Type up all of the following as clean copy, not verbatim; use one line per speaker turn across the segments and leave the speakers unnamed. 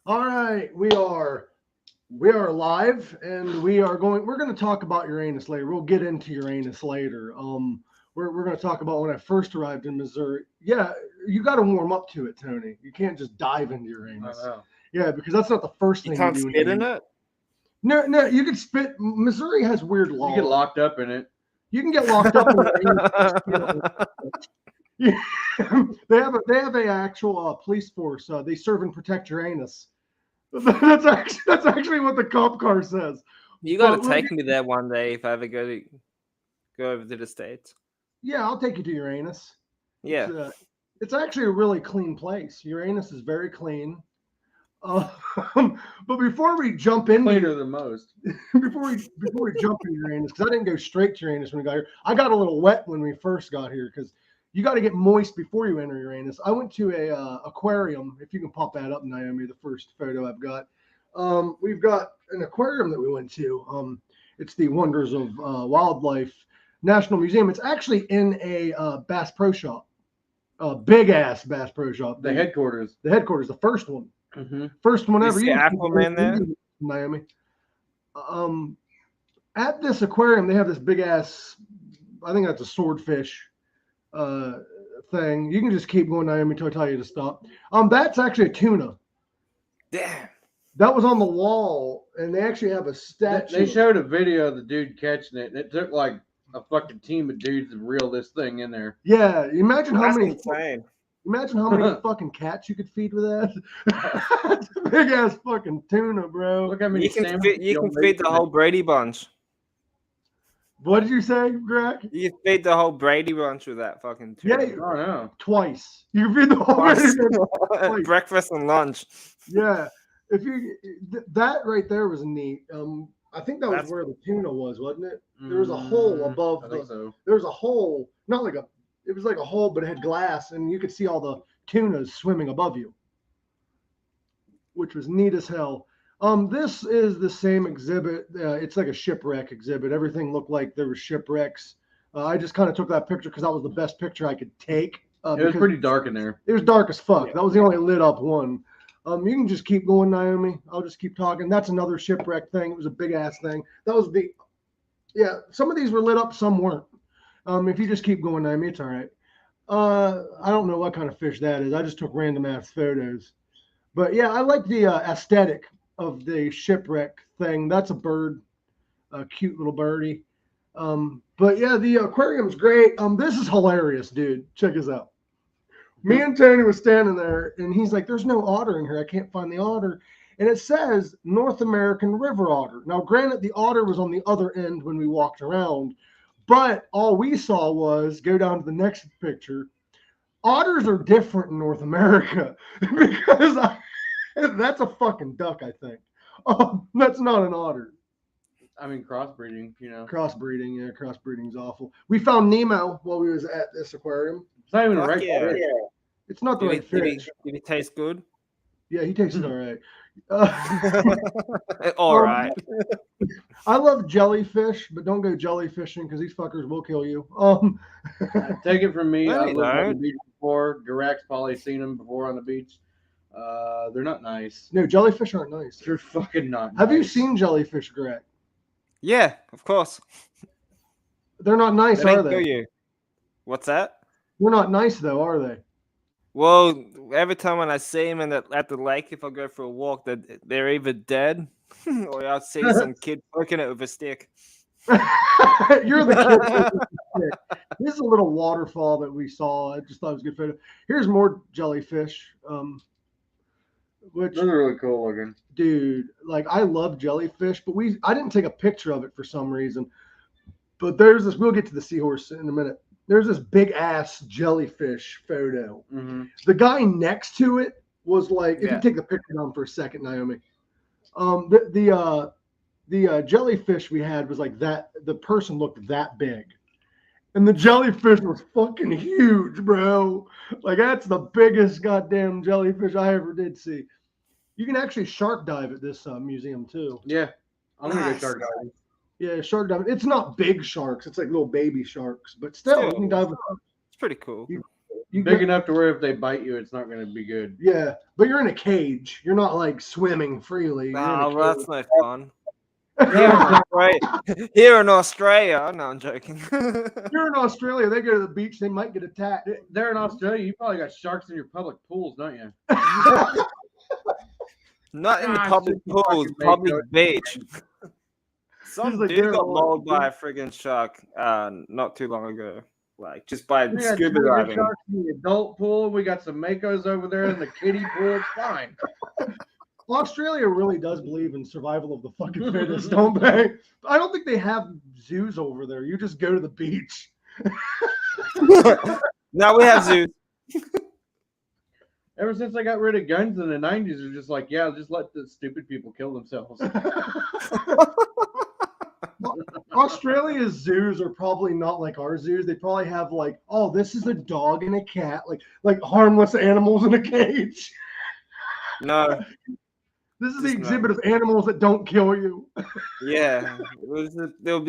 All right, we are live, and we're going to talk about Uranus later. We'll get into Uranus later. We're going to talk about when I first arrived in Missouri. Yeah, you got to warm up to it, Tony. You can't just dive into
I
Uranus.
know.
Yeah, because that's not the first
You
thing
can't
you do.
spit in it?
No, no, you can spit. Missouri has weird laws.
You get locked up in it.
You can get locked up in Uranus. Yeah. they have a actual police force. They serve and protect Uranus. That's actually what the cop car says.
You got
But
to take me there one day if I ever go over to the States.
yeah, I'll take you to Uranus.
Yeah.
It's actually a really clean place. Uranus is very clean. Uh, but before we jump into
Cleaner than most.
before we jump into Uranus, because I didn't go straight to Uranus when we got here. I got a little wet when we first got here because you got to get moist before you enter Uranus. I went to a aquarium. If you can pop that up, Noami, the first photo I've got. We've got an aquarium that we went to. It's the Wonders of Wildlife National Museum. It's actually in a Bass Pro Shop, a big ass Bass Pro Shop.
The headquarters.
The first one.
Mm-hmm.
First one ever.
You see Aquaman there?
Miami. At this aquarium, they have this big ass. I think that's a swordfish thing. You can just keep going, Naomi, until I tell you to stop. That's actually a tuna.
Damn.
That was on the wall, and they actually have a statue.
They showed a video of the dude catching it, and it took like a fucking team of dudes to reel this thing in there.
Yeah, imagine how
That's
many.
insane.
Imagine how many fucking cats you could feed with that. That's a big ass fucking tuna, bro.
Look how many
You can
sandwiches
feed
you'll make
the
from
whole
it.
Brady bunch.
What did you say, Greg?
You can feed the whole Brady bunch with that fucking
Yeah,
tuna.
Oh no.
twice. You can feed the whole. Twice.
Breakfast and lunch.
Yeah, if you that right there was neat. I think that was
That's-
where the tuna was, wasn't it? There was a hole above
I
the.
think so.
There was a hole, not like a. It was like a hole, but it had glass, and you could see all the tunas swimming above you, which was neat as hell. This is the same exhibit. It's like a shipwreck exhibit. Everything looked like there were shipwrecks. I just kind of took that picture because that was the best picture I could take.
It was pretty dark in there.
It was dark as fuck.
Yeah.
That was the only lit up one. You can just keep going, Naomi. I'll just keep talking. That's another shipwreck thing. It was a big ass thing. That was the, yeah. Some of these were lit up, some weren't. If you just keep going, Naomi, it's all right. I don't know what kind of fish that is. I just took random ass photos. But yeah, I like the aesthetic of the shipwreck thing. That's a bird, a cute little birdie. But yeah, the aquarium's great. This is hilarious, dude. Check this out. Me and Tony was standing there, and he's like, "There's no otter in here. I can't find the otter." And it says North American river otter. Now, granted, the otter was on the other end when we walked around, but all we saw was go down to the next picture. Otters are different in North America because that's a fucking duck, I think. Oh, that's not an otter.
I mean, crossbreeding. You know,
Crossbreeding, yeah, crossbreeding's awful. We found Nemo while we was at this aquarium.
it's not even a
Fuck
right
yeah.
fish.
It's not the right fish.
Did it taste good?
Yeah, he tasted all right.
All right.
I love jellyfish, but don't go jellyfishing because these fuckers will kill you.
Take it from me.
No,
I've
you
lived on the
don't.
beach before. Gorak's probably seen them before on the beach. They're not nice.
No, jellyfish aren't nice.
They're fucking not.
Have you
nice.
seen jellyfish, Greg?
Yeah, of course.
They're not nice,
They
are
ain't kill
they?
you. What's that?
They're not nice, though, are they?
Well, every time when I see them at the lake, if I go for a walk, they're either dead or I'll see some kid poking it with a stick.
You're the kid. This is a little waterfall that we saw. I just thought it was a good photo. Here's more jellyfish. Which,
Those are really cool looking.
dude, like I love jellyfish, but I didn't take a picture of it for some reason. But there's this. We'll get to the seahorse in a minute. There's this big ass jellyfish photo.
Mm-hmm.
The guy next to it was like, if
Yeah.
you take the picture down for a second, Naomi. The jellyfish we had was like that. The person looked that big, and the jellyfish was fucking huge, bro. Like that's the biggest goddamn jellyfish I ever did see. You can actually shark dive at this museum too.
Yeah, I'm gonna go
Nice.
shark diving.
Yeah, shark diving. It's not big sharks. It's like little baby sharks, but still, you can dive with them.
It's pretty cool.
Big enough to where if they bite you, it's not going to be good.
Yeah, but you're in a cage. You're not like swimming freely. You're in a
Oh, well, that's
cage.
no fun. Here in Australia, no, I'm joking.
You're in Australia. They go to the beach. They might get attacked.
There in Australia, you probably got sharks in your public pools, don't you?
Not in the
Ah,
public
shit, you
pools,
fucking
public
Mako.
beach. Some
like,
dude
they're
got
all-
mauled by a friggin' shark not too long ago. Like, just by
We got
scuba
tiger
diving.
sharks in the adult pool. We got some Makos over there in the kiddie pool. It's fine.
Australia really does believe in survival of the fucking fittest, don't they? I don't think they have zoos over there. You just go to the beach.
Now we have zoos.
Ever since I got rid of guns in the 90s, they're just like, yeah, just let the stupid people kill themselves.
Australia's zoos are probably not like our zoos. They probably have like, oh, this is a dog and a cat, like harmless animals in a cage.
No,
This is the
Just
exhibit of animals that don't kill you.
yeah. There'll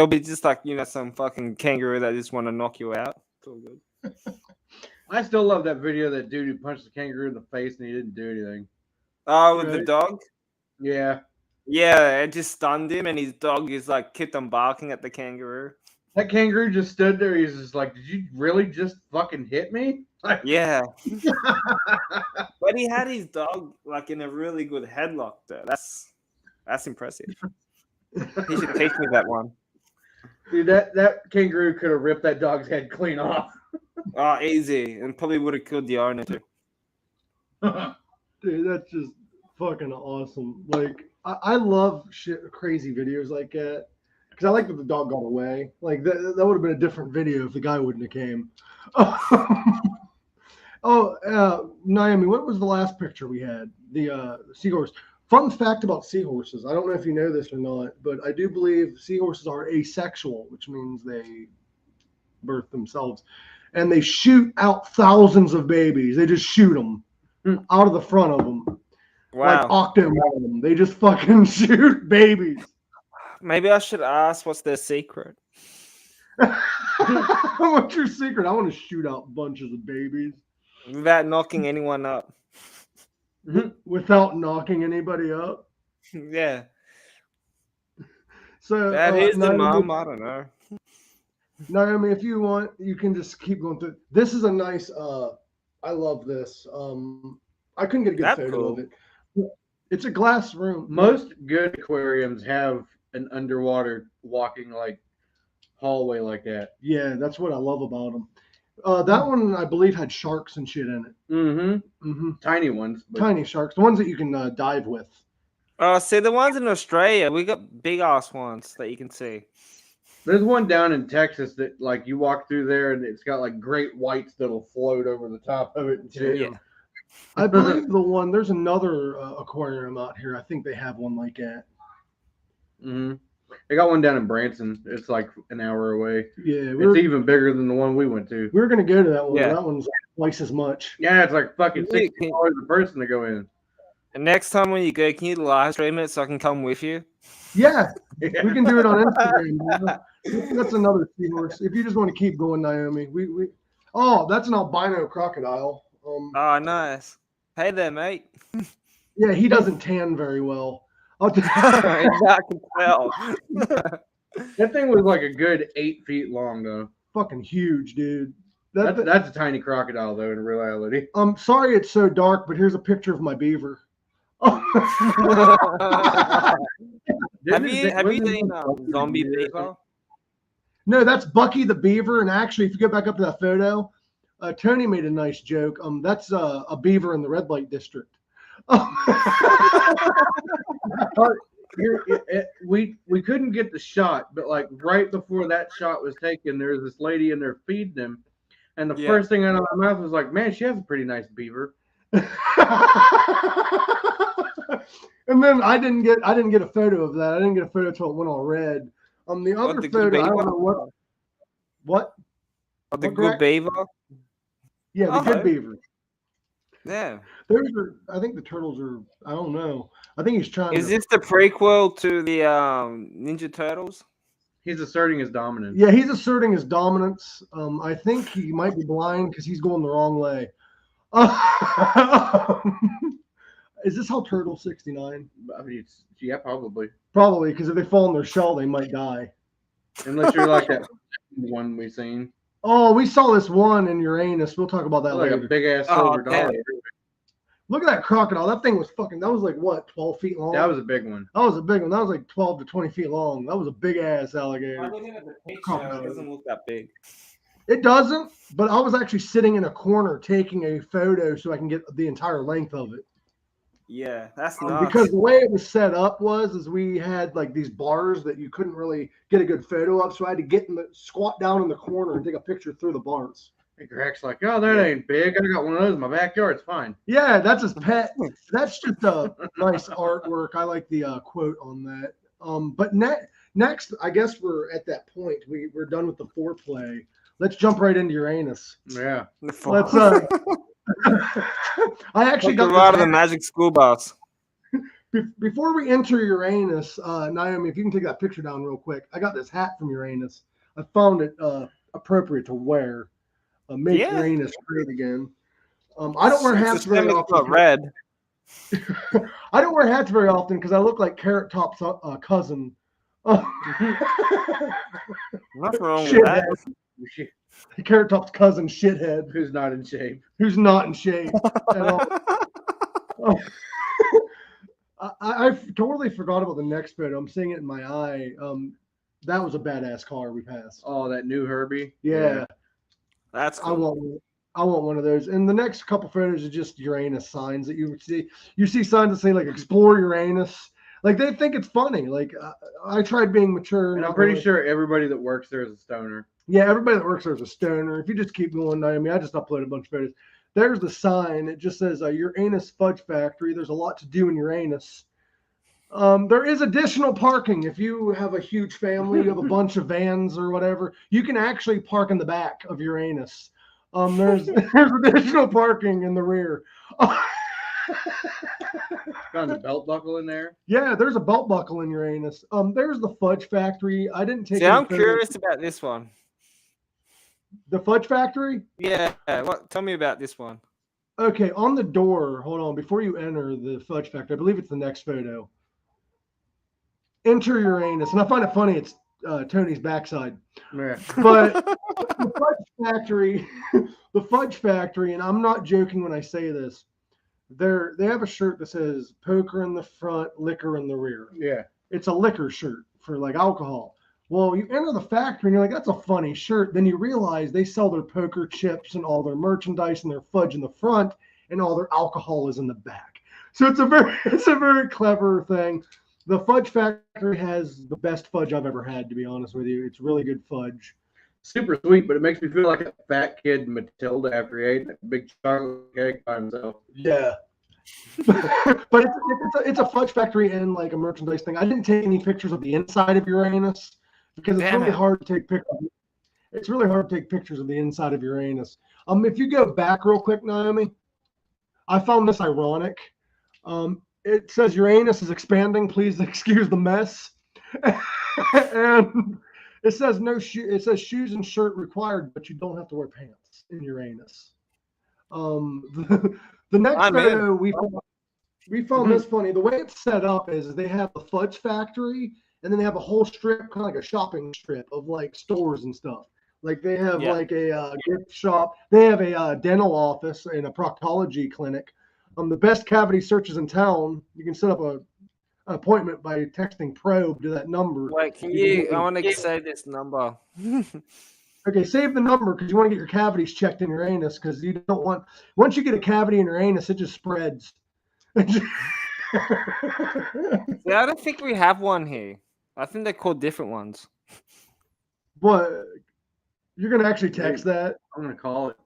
be just like, some fucking kangaroo that just want to knock you out. It's all good.
I still love that video of that dude who punched the kangaroo in the face and he didn't do anything.
Oh, with the
Right.
dog?
Yeah.
Yeah, it just stunned him, and his dog is like kept on barking at the kangaroo.
That kangaroo just stood there. He's just like, did you really just fucking hit me? Like,
Yeah. But he had his dog like in a really good headlock though. That's impressive. He should teach me that one.
dude, that kangaroo could have ripped that dog's head clean off.
Oh, easy. And probably would have killed the owner too.
Dude, that's just fucking awesome. Like, I love crazy videos like that. Because I like that the dog got away. Like, that would have been a different video if the guy wouldn't have came. Noami, what was the last picture we had? The seahorse. Fun fact about seahorses. I don't know if you know this or not, but I do believe seahorses are asexual, which means they birth themselves. And they shoot out thousands of babies. They just shoot them out of the front of them.
Wow.
Like Octomom. They just fucking shoot babies.
Maybe I should ask what's their secret.
What's your secret? I want to shoot out bunches of babies
Without knocking anyone up.
without knocking anybody up.
Yeah.
So
That is the
Noami,
mom. I don't know.
Noami, if you want, you can just keep going through. This is a nice. I love this. I couldn't get a good
That's
photo
cool.
of it. It's a glass room.
Most good aquariums have an underwater walking like hallway like that.
Yeah, that's what I love about them. That one, I believe, had sharks and shit in it.
Mm-hmm. Tiny ones. But
Tiny sharks, the ones that you can dive with.
See, the ones in Australia, we got big ass ones that you can see.
there's one down in Texas that like you walk through there and it's got like great whites that'll float over the top of it and shit.
Yeah.
I believe there's another aquarium out here. I think they have one like that.
Mm-hmm. They got one down in Branson. It's like an hour away.
Yeah,
It's even bigger than the one we went to.
we were gonna go to that one.
Yeah.
But that one's twice as much.
Yeah, it's like fucking
Yeah,
$60 a person to go in.
And next time when you go, can you live stream it so I can come with you?
Yeah, we can do it on Instagram. That's another seahorse. If you just want to keep going, Noami, we oh, that's an albino crocodile.
Oh, nice. Hey there, mate.
Yeah, he doesn't tan very well.
I can tell.
That thing was like a good 8 feet long though.
Fucking huge, dude.
That's a tiny crocodile though in reality.
I'm sorry it's so dark, but here's a picture of my beaver.
Have you seen Zombie Beaver?
No, that's Bucky the beaver. And actually, if you go back up to that photo, Tony made a nice joke. That's a beaver in the red light district.
We couldn't get the shot, but like right before that shot was taken, there was this lady in there feeding them, and the first thing out of my mouth was like, "Man, she has a pretty nice beaver."
And then I didn't get a photo of that. I didn't get a photo until it went all red. The other photo, I don't know what.
The
What,
good
Greg?
beaver?
Yeah, the good beaver.
Yeah.
Those are. I think the turtles are. I don't know. I think he's trying.
Is this the prequel to the Ninja Turtles?
He's asserting his dominance.
Yeah, he's asserting his dominance. I think he might be blind because he's going the wrong way. Is this how Turtle 69?
I mean, yeah, probably.
Probably, because if they fall in their shell, they might die.
Unless you're like that one we've seen.
Oh, we saw this one in Uranus. We'll talk about that
Like
later.
a big ass silver dollar.
Look at that crocodile. That thing was that was like what, 12 feet long?
That was a big one.
That was a big one. That was like 12 to 20 feet long. That was a big ass alligator.
I'm looking at the picture. It doesn't look that big.
It doesn't, but I was actually sitting in a corner taking a photo so I can get the entire length of it.
Yeah, that's nuts.
Because the way it was set up is we had like these bars that you couldn't really get a good photo of, so I had to squat down in the corner and take a picture through the bars.
And Greg's like, oh, that ain't big. I got one of those in my backyard. It's fine.
Yeah, that's his pet. That's just a nice artwork. I like the quote on that. But next, I guess we're at that point. We're done with the foreplay. Let's jump right into Uranus.
Yeah.
Let's. I actually got
out of the magic school bus.
Before we enter Uranus, Noami, if you can take that picture down real quick. I got this hat from Uranus. I found it appropriate to wear. Make Uranus great again. I don't wear hats very often.
Red.
I don't wear hats very often because I look like Carrot Top's cousin.
Nothing wrong with that.
Carrot Top's cousin, shithead,
who's not in shape.
Who's not in shape at all. I totally forgot about the next photo. I'm seeing it in my eye. That was a badass car we passed.
Oh, that new Herbie.
Yeah.
That's cool.
I want one of those. And the next couple photos are just Uranus signs that you see. You see signs that say like "Explore Uranus." Like they think it's funny. Like I tried being mature.
And I'm pretty sure everybody that works there is a stoner.
Yeah, everybody that works there is a stoner. If you just keep going, I just uploaded a bunch of photos. There's the sign. It just says Uranus Fudge Factory. There's a lot to do in Uranus. There is additional parking. If you have a huge family, you have a bunch of vans or whatever, you can actually park in the back of Uranus. There's additional parking in the rear.
Found a belt buckle in there.
Yeah, there's a belt buckle in Uranus. There's the Fudge Factory. I didn't take.
See, I'm curious about this one.
The Fudge Factory?
Yeah. Tell me about this one.
Okay, on the door. Hold on, before you enter the Fudge Factory, I believe it's the next photo. Enter Uranus, and I find it funny. It's Tony's backside.
Yeah.
But the Fudge Factory, and I'm not joking when I say this. They have a shirt that says "Poker in the front, liquor in the rear."
Yeah,
it's a liquor shirt for like alcohol. Well, you enter the factory and you're like, that's a funny shirt. Then you realize they sell their poker chips and all their merchandise and their fudge in the front, and all their alcohol is in the back. So it's a very clever thing. The Fudge Factory has the best fudge I've ever had, to be honest with you. It's really good fudge.
Super sweet, but it makes me feel like a fat kid in Matilda after he ate that big chocolate cake by himself.
Yeah. But it's a Fudge Factory and like a merchandise thing. I didn't take any pictures of the inside of Uranus because it's really hard to take pictures. It's really hard to take pictures of the inside of Uranus. If you go back real quick, Noami, I found this ironic. It says Uranus is expanding. Please excuse the mess. And it says it says shoes and shirt required, but you don't have to wear pants in Uranus. The next photo we found this funny. The way it's set up is they have the Fudge Factory, and then they have a whole strip, kind of like a shopping strip of like stores and stuff. Like they have like a gift shop. They have a dental office and a proctology clinic. The best cavity searches in town. You can set up an appointment by texting probe to that number.
Wait, I want to say this number.
Okay, save the number because you want to get your cavities checked in Uranus because you don't want. Once you get a cavity in Uranus, it just spreads.
Yeah, I don't think we have one here. I think they're called different ones.
What? You're gonna actually text that?
I'm gonna call it.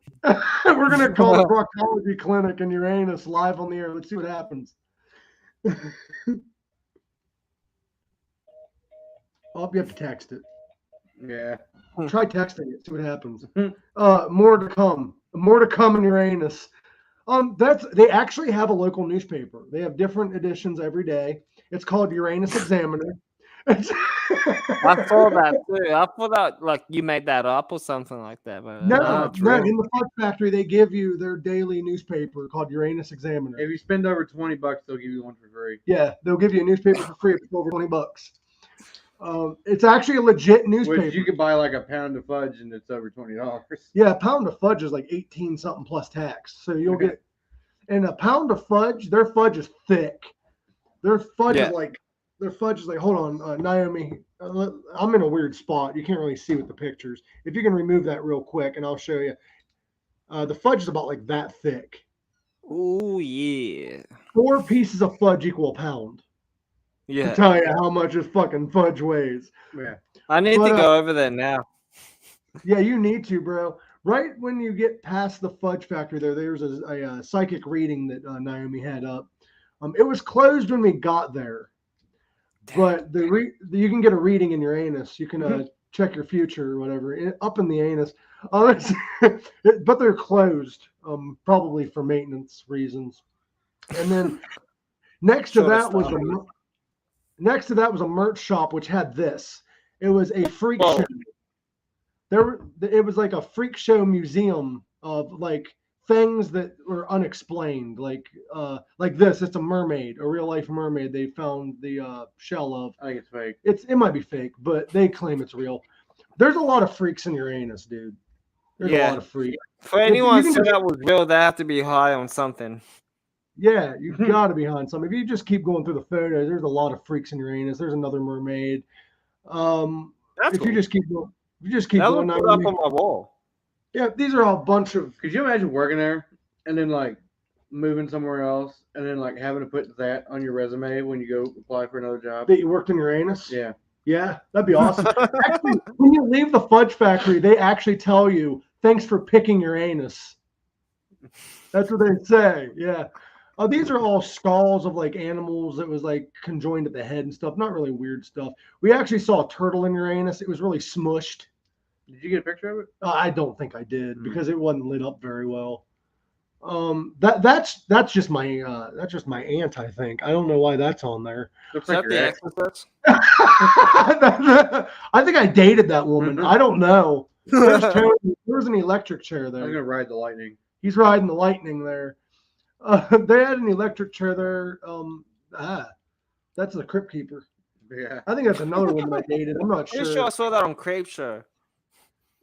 We're gonna call the proctology clinic in Uranus live on the air. Let's see what happens. Oh, you have to text it.
Yeah.
Try texting it. See what happens. More to come. More to come in Uranus. They actually have a local newspaper. They have different editions every day. It's called Uranus Examiner.
I saw that too. I thought that like you made that up or something like that. But
No,
it's
no.
real.
In the Fudge Factory, they give you their daily newspaper called Uranus Examiner.
If you spend over $20, they'll give you one for free.
Yeah, they'll give you a newspaper for free if it's over $20. It's actually a legit newspaper.
Which you could buy like a pound of fudge and it's over $20.
Yeah, a pound of fudge is like 18 something plus tax. So you'll get, and a pound of fudge, their fudge is thick. Their fudge is like, hold on, Noami, I'm in a weird spot. You can't really see with the pictures. If you can remove that real quick and I'll show you. The fudge is about like that thick.
Oh yeah.
4 pieces of fudge equal a pound.
Yeah.
To tell you how much this fucking fudge weighs.
Yeah.
I need to go over there now.
Yeah, you need to, bro. Right when you get past the Fudge Factory, there's a psychic reading that Noami had up. It was closed when we got there, but you can get a reading in your anus. You can check your future or whatever up in the anus. But they're closed, probably for maintenance reasons. And then next to that was a merch shop which had this. It was a freak show. It was like a freak show museum of like things that were unexplained, like this. It's a mermaid, a real life mermaid. They found the shell of.
I think it's fake.
It might be fake, but they claim it's real. There's a lot of freaks in Uranus, dude. There's a lot of freaks.
For anyone who said that was real, they have to be high on something.
Yeah, you've got to be behind something. If you just keep going through the photos, there's a lot of freaks in Uranus. There's another mermaid.
That's cool.
You just keep going.
Put up on my wall.
Yeah, these are all a bunch of.
Could you imagine working there and then like moving somewhere else and then like having to put that on your resume when you go apply for another job?
That you worked in Uranus?
Yeah.
Yeah, that'd be awesome. Actually, when you leave the Fudge Factory, they actually tell you, thanks for picking Uranus. That's what they say. Yeah. These are all skulls of like animals that was like conjoined at the head and stuff. Not really weird stuff. We actually saw a turtle in Uranus. It was really smushed.
Did you get a picture of it?
I don't think I did because it wasn't lit up very well. That's just my aunt, I think. I don't know why that's on there.
Looks
Is
like
that the
your ex.
Exorcist?
I think I dated that woman. I don't know. There's an electric chair
I'm
there.
gonna ride the lightning.
He's riding the lightning there. They had an electric chair there. That's the Crypt Keeper.
Yeah.
I think that's another woman I dated. I'm not
Pretty
sure.
sure I saw that on Creep Show.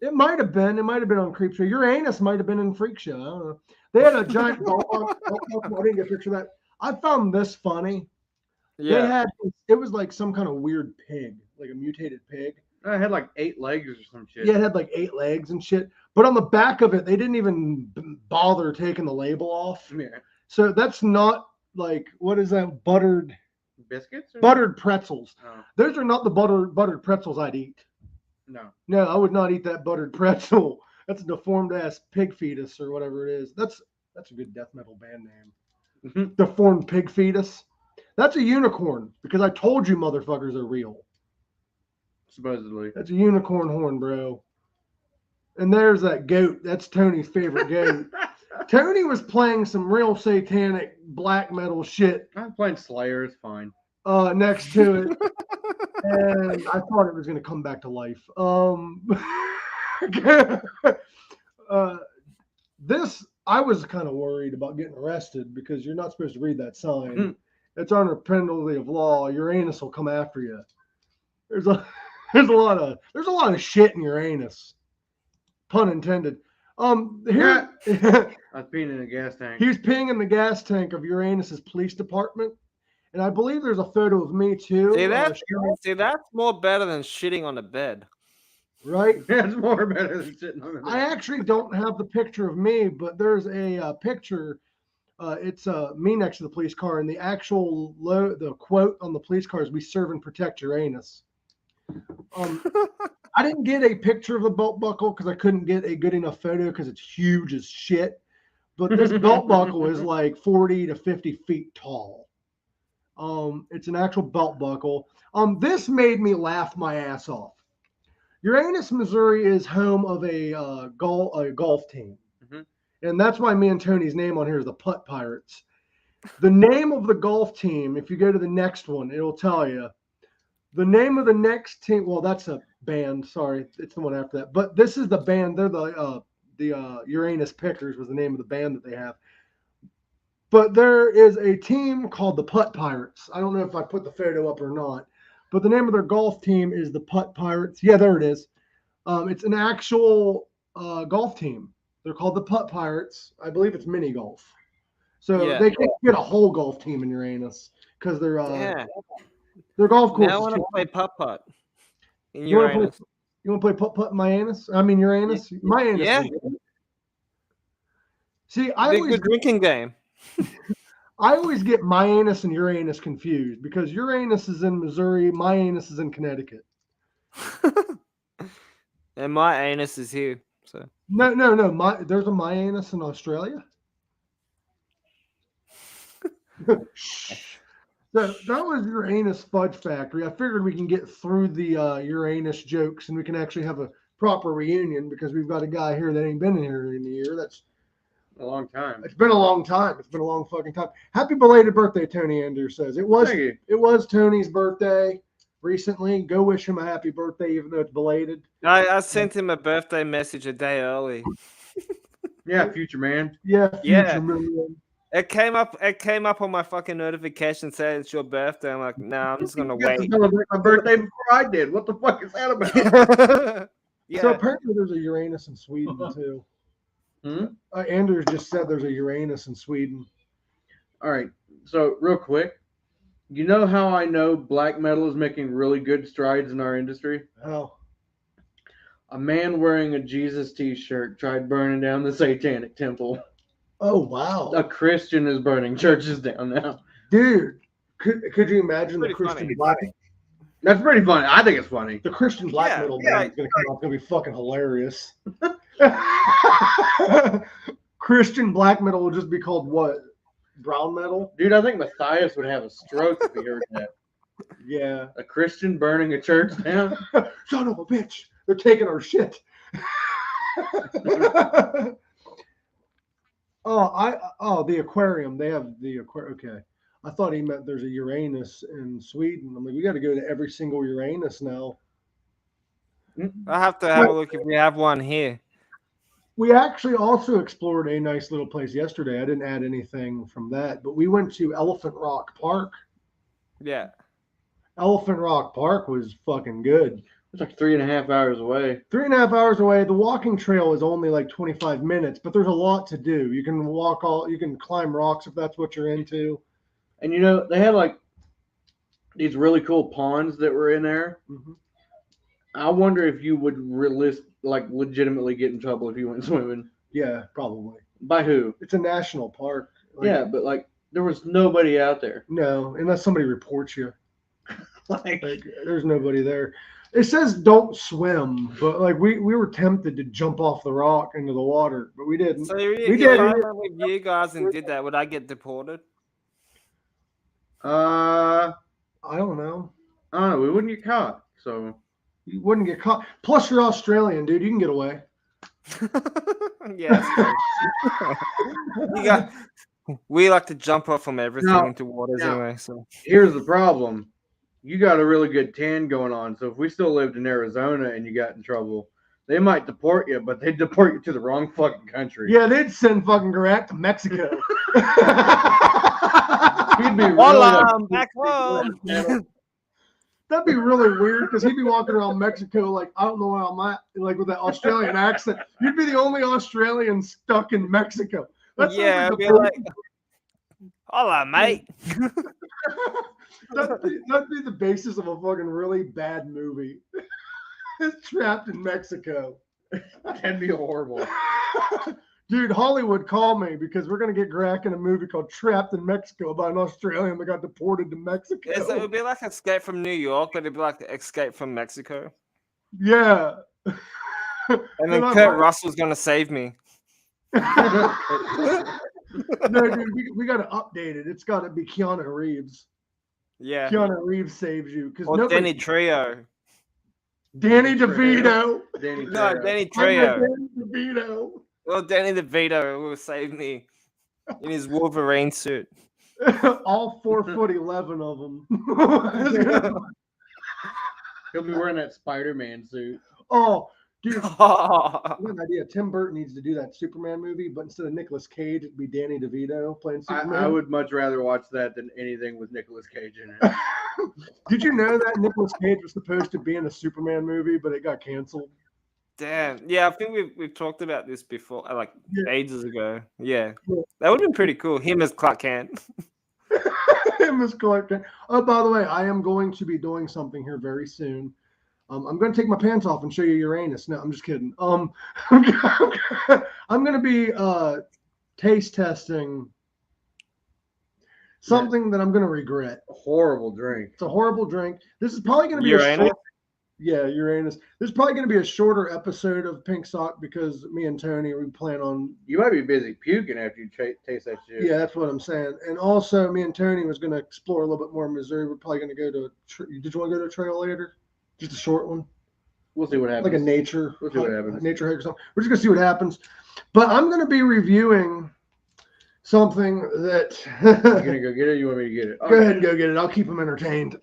It might have been. It might have been on Creep Show. Uranus might have been in Freak Show. I don't know. They had a giant ball. I didn't get a picture of that. I found this funny.
Yeah.
It was like some kind of weird pig, like a mutated pig.
I had like 8 legs or some shit.
Yeah, it had like 8 legs and shit. But on the back of it, they didn't even bother taking the label off.
Yeah.
So that's not like, what is that? Buttered
Biscuits?
buttered pretzels.
Oh,
Those are not the buttered pretzels I'd eat.
no.
No, I would not eat that buttered pretzel. That's a deformed ass pig fetus or whatever it is. That's a good death metal band name. Deformed pig fetus. That's a unicorn because I told you motherfuckers are real.
Supposedly.
That's a unicorn horn, bro. And there's that goat. That's Tony's favorite goat. Tony was playing some real satanic black metal shit
I'm playing Slayer. It's fine.
next to it. And I thought it was going to come back to life. This, I was kind of worried about getting arrested because you're not supposed to read that sign. It's under penalty of law. Uranus will come after you. There's a lot of shit in Uranus. Pun intended. Here
I was peeing in a gas tank.
he was peeing in the gas tank of Uranus's police department. And I believe there's a photo of me too.
See, that's more better than shitting on the bed.
Right?
That's more better than sitting on the
I actually don't have the picture of me, but there's a picture. It's me next to the police car, and the actual the quote on the police car is "We serve and protect Uranus." I didn't get a picture of the belt buckle because I couldn't get a good enough photo because it's huge as shit. But this belt buckle is like 40 to 50 feet tall. It's an actual belt buckle. This made me laugh my ass off. Uranus, Missouri is home of a golf team. And that's why me and Tony's name on here is the Putt Pirates. The name of the golf team, if you go to the next one, it'll tell you. The name of the next team. Well, that's a band. Sorry, it's the one after that. But this is the band. They're the Uranus Pickers was the name of the band that they have. But there is a team called the Putt Pirates. I don't know if I put the photo up or not. But the name of their golf team is the Putt Pirates. Yeah, there it is. It's an actual golf team. They're called the Putt Pirates. I believe it's mini golf. So they can't get a whole golf team in Uranus because their golf course.
Now I want to play putt in
You
Uranus.
want to play putt in Uranus? I mean Uranus. Uranus.
Yeah.
See, I always
good drinking game.
I always get Uranus and Uranus confused because Uranus is in Missouri, Uranus is in Connecticut.
And my anus is here. So
No. There's a Uranus in Australia. So that was Uranus Fudge Factory. I figured we can get through the Uranus jokes and we can actually have a proper reunion because we've got a guy here that ain't been in here in a year. That's
a long time.
It's been a long time. It's been a long fucking time. Happy belated birthday, Tony Anders says. It was Tony's birthday recently. Go wish him a happy birthday, even though it's belated.
I sent him a birthday message a day early.
Yeah, future man.
Yeah, future man.
It came up on my fucking notification saying it's your birthday. I'm like, nah, I'm just gonna wait.
To celebrate my birthday before I did. What the fuck is that about?
So apparently there's a Uranus in Sweden too. Anders just said there's a Uranus in Sweden.
All right. So real quick, you know how I know black metal is making really good strides in our industry?
How?
A man wearing a Jesus t-shirt tried burning down the Satanic Temple.
Oh, wow.
A Christian is burning churches down now.
Dude, could you imagine the Christian black?
That's pretty funny. I think it's funny.
The Christian black metal band is going to come out. It's going to be fucking hilarious. Christian black metal will just be called what? Brown metal?
Dude, I think Matthaei would have a stroke if he heard that.
Yeah.
A Christian burning a church down?
Son of a bitch. They're taking our shit. The aquarium. They have the aquarium. Okay. I thought he meant there's a Uranus in Sweden. I'm like, we got to go to every single Uranus now.
I have to have a look if we have one here.
We actually also explored a nice little place yesterday. I didn't add anything from that, but we went to Elephant Rock Park.
Yeah.
Elephant Rock Park was fucking good.
It's like 3.5 hours away.
3.5 hours away. The walking trail is only like 25 minutes, but there's a lot to do. You can you can climb rocks if that's what you're into.
And you know, they had like these really cool ponds that were in there. Mm-hmm. I wonder if you would legitimately get in trouble if you went swimming.
Yeah, probably.
By who?
It's a national park.
Yeah, but like there was nobody out there.
No, unless somebody reports you. like there's nobody there. It says don't swim, but like we were tempted to jump off the rock into the water, but we didn't.
So if I went with you guys and did that, would I get deported?
I don't know.
I don't know. We wouldn't get caught, so
you wouldn't get caught. Plus, you're Australian, dude. You can get away.
Yes. We like to jump off from everything into waters anyway. So
here's the problem. You got a really good tan going on. So if we still lived in Arizona and you got in trouble, they might deport you, but they'd deport you to the wrong fucking country.
Yeah, they'd send fucking Gorak to Mexico.
He'd be
I'm back home.
That'd be really weird because he'd be walking around Mexico like, I don't know where I'm at, like with that Australian accent. You'd be the only Australian stuck in Mexico. That's
I'd be like, hola, mate.
That'd be the basis of a fucking really bad movie. It's trapped in Mexico.
That'd be horrible.
Dude, Hollywood, call me because we're going to get Gorak in a movie called Trapped in Mexico about an Australian that got deported to Mexico.
It would be like Escape from New York, but it'd be like Escape from Mexico.
Yeah.
And then Kurt Russell's going to save me.
No, dude, we got to update it. It's got to be Keanu Reeves.
Yeah.
Keanu Reeves saves you.
Or Danny Trejo.
Danny DeVito.
Danny Trejo.
Danny DeVito.
Well, Danny DeVito will save me in his Wolverine suit.
All 4'11" of them.
He'll be wearing that Spider-Man suit.
Oh, dude.
Oh,
I have an idea. Tim Burton needs to do that Superman movie, but instead of Nicolas Cage, it'd be Danny DeVito playing Superman.
I would much rather watch that than anything with Nicolas Cage in it.
Did you know that Nicolas Cage was supposed to be in a Superman movie, but it got canceled?
damn. Yeah, I think we've talked about this before, like ages ago. Yeah.
Yeah.
That would have been pretty cool. Him as Clark Kent.
Miss Clark. Oh, by the way, I am going to be doing something here very soon. I'm going to take my pants off and show you Uranus. No, I'm just kidding. I'm going to be taste testing something that I'm going to regret.
A horrible drink.
It's a horrible drink. This is probably going to be
Uranus?
Uranus. This is probably going to be a shorter episode of Pink Sock because me and Tony, we plan on.
You might be busy puking after you taste that shit.
Yeah, that's what I'm saying. And also, me and Tony was going to explore a little bit more in Missouri. We're probably going to go to. Did you want to go to a trail later? Just a short one.
We'll see what happens.
Like a nature.
We'll see what happens.
Nature hike or something. We're just going to see what happens. But I'm going to be reviewing something that.
You gonna go get it? Or you want me to get it?
Go ahead and go get it. I'll keep them entertained.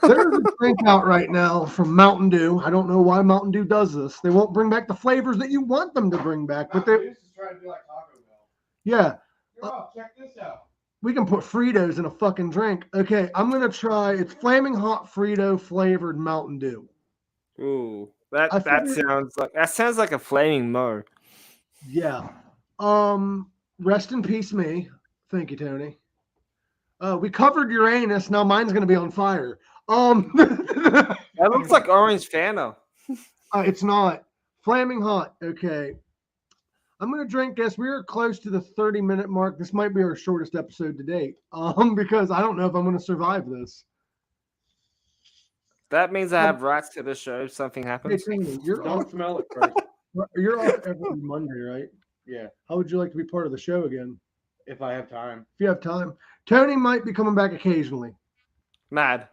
There's a drink out right now from Mountain Dew. I don't know why Mountain Dew does this. They won't bring back the flavors that you want them to bring back. But they
just trying to do like Taco Bell.
Yeah.
Check this out.
We can put Fritos in a fucking drink. Okay, I'm gonna try. It's flaming hot Frito flavored Mountain Dew.
Ooh, that sounds like a flaming mo.
Yeah. Rest in peace, me. Thank you, Tony. We covered Uranus. Now mine's gonna be on fire.
That looks like orange Fanta.
It's not flaming hot. Okay. I'm gonna drink this. We're close to the 30-minute mark. This might be our shortest episode to date. Because I don't know if I'm gonna survive this.
That means I have rights to the show if something happens.
Hey, Tony,
Don't smell it first.
You're off every Monday, right?
Yeah.
How would you like to be part of the show again?
If I have time.
If you have time. Tony might be coming back occasionally.
Mad.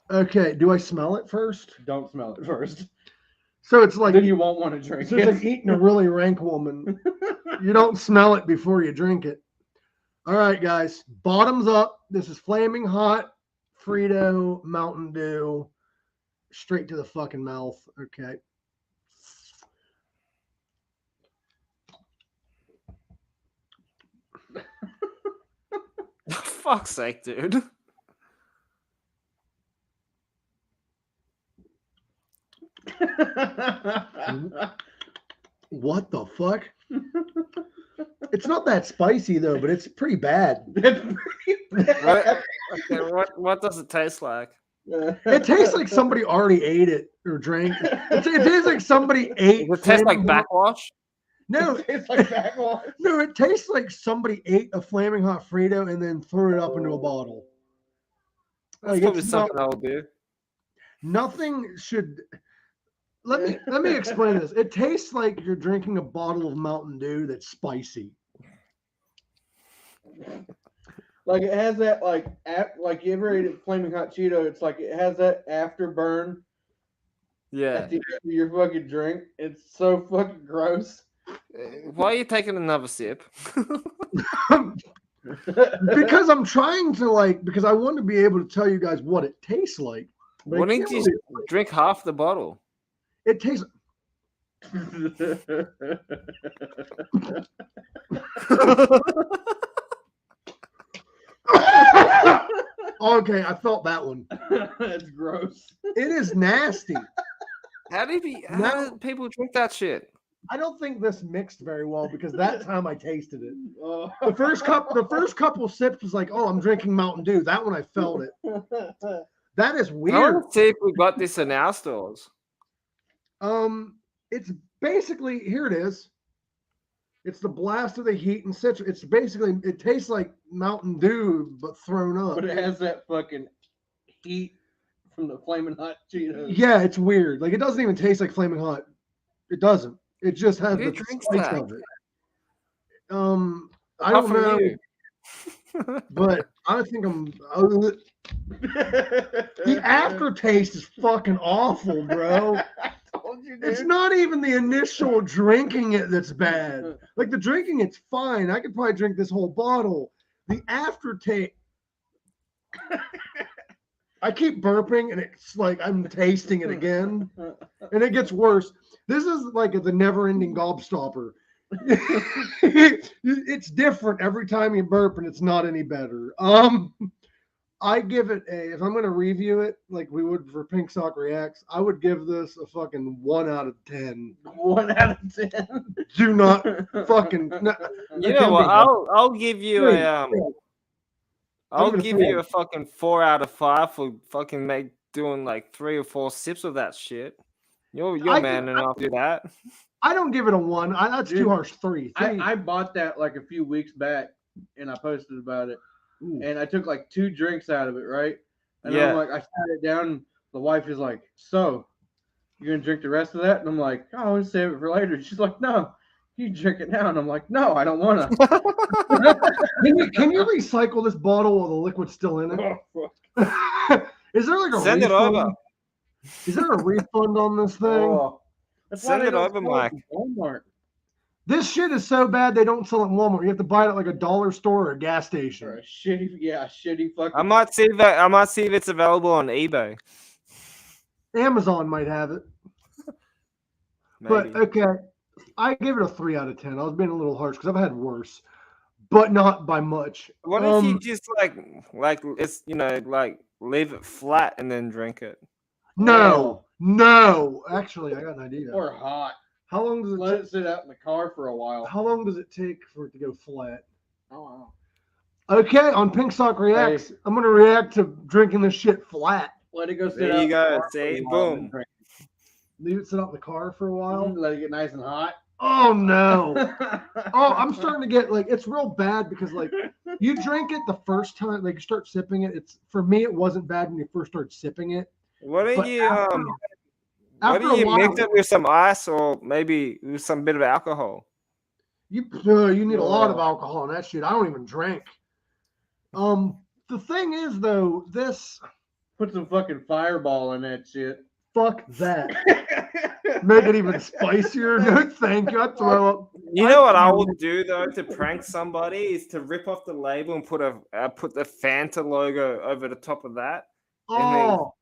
Okay, do I smell it first?
Don't smell it first.
So it's like
Then you won't want to drink
it's
it.
like eating a really rank woman. You don't smell it before you drink it. All right, guys. Bottoms up. This is flaming hot Frito Mountain Dew. Straight to the fucking mouth. Okay.
Fuck's sake, dude.
What the fuck? It's not that spicy though, but it's pretty bad.
What does it taste like?
It tastes like somebody already ate it or drank. It tastes like somebody ate.
Does it taste like backwash?
No,
It tastes like backwash.
no, it tastes like somebody ate a flaming hot Frito and then threw it up into a bottle.
That's
Like,
probably
it's
something I'll do.
Nothing should. Let me explain this. It tastes like you're drinking a bottle of Mountain Dew that's spicy.
Like it has that like you ever ate a flaming hot Cheeto? It's like it has that afterburn
Yeah.
at the end of your fucking drink. It's so fucking gross.
Why are you taking another sip?
Because I'm trying to because I want to be able to tell you guys what it tastes like. But
Why didn't you drink half the bottle?
It tastes. Okay, I felt that one.
That's gross.
It is nasty.
How did people drink that shit?
I don't think this mixed very well because that time I tasted it.
Oh.
The first couple sips was like, oh, I'm drinking Mountain Dew. That one I felt it. That is
I
weird.
want to see if we got this in our stores.
It's basically here it is. It's the blast of the heat and citrus. It's basically it tastes like Mountain Dew but thrown up.
But it has that fucking heat from the flaming hot Cheetos.
Yeah, it's weird. Like it doesn't even taste like flaming hot. It doesn't. It just has
Who
the
drinks
spice
that?
of it. I don't know,
you.
but I think the aftertaste is fucking awful, bro.
I told you, dude.
It's not even the initial drinking it that's bad. Like the drinking, it's fine. I could probably drink this whole bottle. The aftertaste. I keep burping, and it's like I'm tasting it again, and it gets worse. This is like the never-ending gobstopper. It's different every time you burp, and it's not any better. I give it if I'm going to review it like we would for Pink Sock Reacts, I would give this a fucking 1 out of 10.
1 out of 10.
Do not fucking.
You know what? I'll give you I'll give you a fucking 4 out of 5 for fucking doing like 3 or 4 sips of that shit. You're man enough to do that.
I don't give it a 1. That's too harsh. 3.
I bought that like a few weeks back, and I posted about it. Ooh. And I took like 2 drinks out of it, right? And I'm like, I sat it down. And the wife is like, "So, you're gonna drink the rest of that?" And I'm like, "Oh, I want to save it for later." She's like, "No, you drink it now." And I'm like, "No, I don't want to."
Can you recycle this bottle while the liquid's still in it? Is there like a
send
refund?
it over?
Is there a refund on this thing?
Oh,
send it over, Mike.
Walmart.
This shit is so bad they don't sell it in Walmart. You have to buy it at like a dollar store or a gas station.
Or a shitty fucking.
I might see if it's available on eBay.
Amazon might have it. But okay, I gave it a 3 out of 10. I was being a little harsh because I've had worse, but not by much.
What if you just like it's like leave it flat and then drink it?
No. Actually, I got an idea.
Or hot.
How long does it
let it sit out in the car for a while?
How long does it take for it to go flat?
Oh, wow.
Okay, on Pink Sock Reacts, I'm gonna react to drinking this shit flat.
Let it go sit
there
out.
You go. See, boom.
Leave it sit out in the car for a while.
Let it get nice and hot.
Oh no! Oh, I'm starting to get like it's real bad because like you drink it the first time, like you start sipping it. It's for me, it wasn't bad when you first started sipping it.
What do you mix it with some ice or maybe with some bit of alcohol?
You need a lot of alcohol in that shit. I don't even drink. The thing is though, this
put some fucking Fireball in that shit.
Fuck that. Make it even spicier. No, thank you. I'd throw up.
You know what I would do though to prank somebody is to rip off the label and put the Fanta logo over the top of that.
Oh.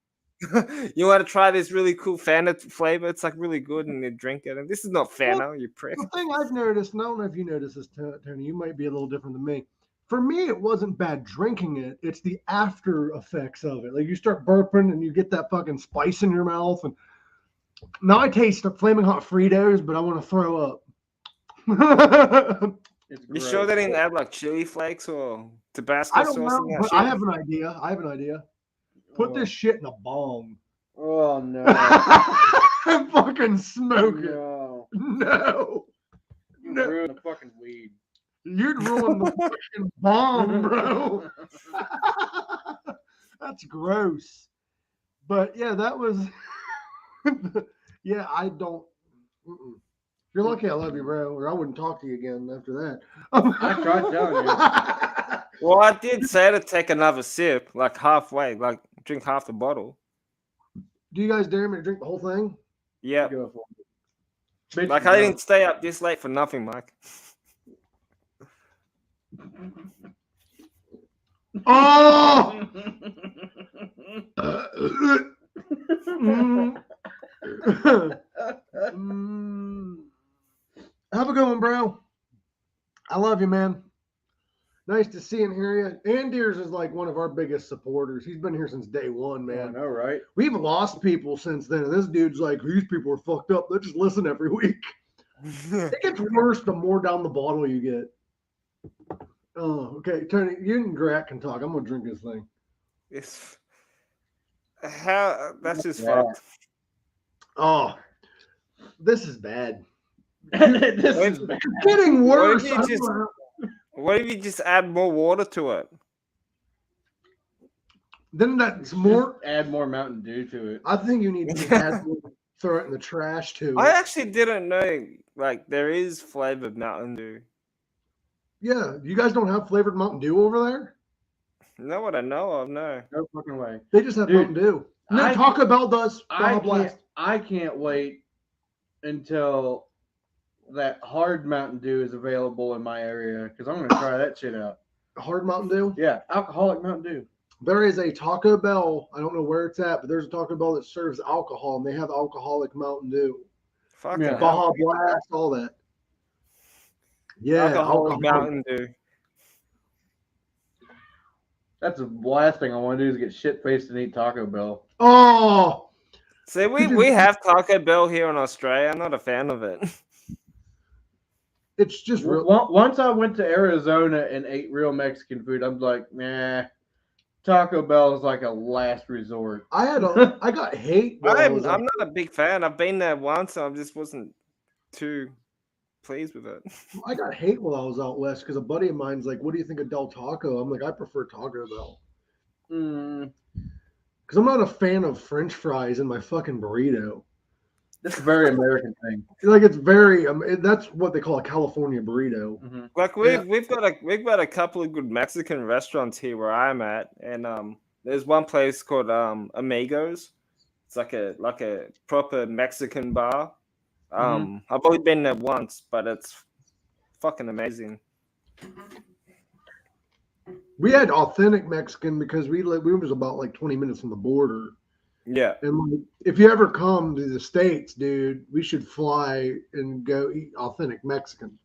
You want to try this really cool Fanta flavor? It's like really good, and you drink it. And this is not Fanta, you prick.
The thing I've noticed, and I don't know if you noticed this, Tony, you might be a little different than me. For me, it wasn't bad drinking it. It's the after effects of it. Like you start burping and you get that fucking spice in your mouth. And now I taste flaming hot Fritos, but I want to throw up.
You sure they didn't add like chili flakes or Tabasco
I don't
sauce?
know, but I have an idea. Put this shit in a bong.
Oh no!
Fucking smoke it.
No.
No.
Ruin the fucking weed.
You'd ruin the fucking bomb, bro. That's gross. But yeah, that was. Yeah, I don't. You're lucky I love you, bro, or I wouldn't talk to you again after that.
I tried telling you.
Well, I did say to take another sip, like halfway, like drink half the bottle.
Do you guys dare me to drink the whole thing?
Yeah.
Bitch,
like I didn't stay up this late for nothing, Mike.
Oh! Have a good one, bro. I love you, man. Nice to see and hear you. Anders is like one of our biggest supporters. He's been here since day one, man.
I know, right?
We've lost people since then. And this dude's like, these people are fucked up. They just listen every week. It gets worse the more down the bottle you get. Oh, okay. Tony, you and Gorak can talk. I'm going to drink this thing.
It's that's just fucked.
Oh, this is bad.
This is bad.
It's getting worse.
What if you just add more water to it?
Then that's more.
Add more Mountain Dew to it.
I think you need to add more, throw it in the trash too.
I actually didn't know like there is flavored Mountain Dew.
Yeah, you guys don't have flavored Mountain Dew over there?
Not what I know of, no.
No fucking way.
They just have Mountain Dew. No, Taco Bell does.
I can't wait until that hard Mountain Dew is available in my area because I'm going to try that shit out.
Hard Mountain Dew?
Yeah, alcoholic Mountain Dew.
There is a Taco Bell. I don't know where it's at, but there's a Taco Bell that serves alcohol, and they have alcoholic Mountain Dew.
Fuck
Yeah.
Baja Blast, all that. Yeah,
alcoholic Mountain Dew.
That's the last thing I want to do is get shit-faced and eat Taco Bell.
Oh!
See, we have Taco Bell here in Australia. I'm not a fan of it.
It's just real.
Once I went to Arizona and ate real Mexican food, I'm like, nah. Taco Bell is like a last resort.
I got hate.
I'm not a big fan. I've been there once, and I just wasn't too pleased with it.
I got hate while I was out west because a buddy of mine's like, "What do you think of Del Taco?" I'm like, "I prefer Taco Bell." Because I'm not a fan of French fries in my fucking burrito.
That's a very American thing.
Like it's very that's what they call a California burrito.
Mm-hmm.
Like we've got a couple of good Mexican restaurants here where I'm at, and there's one place called Amigos. It's like a proper Mexican bar. I've only been there once, but it's fucking amazing.
We had authentic Mexican because we was about like 20 minutes from the border.
Yeah.
And like, if you ever come to the States, dude, we should fly and go eat authentic Mexican.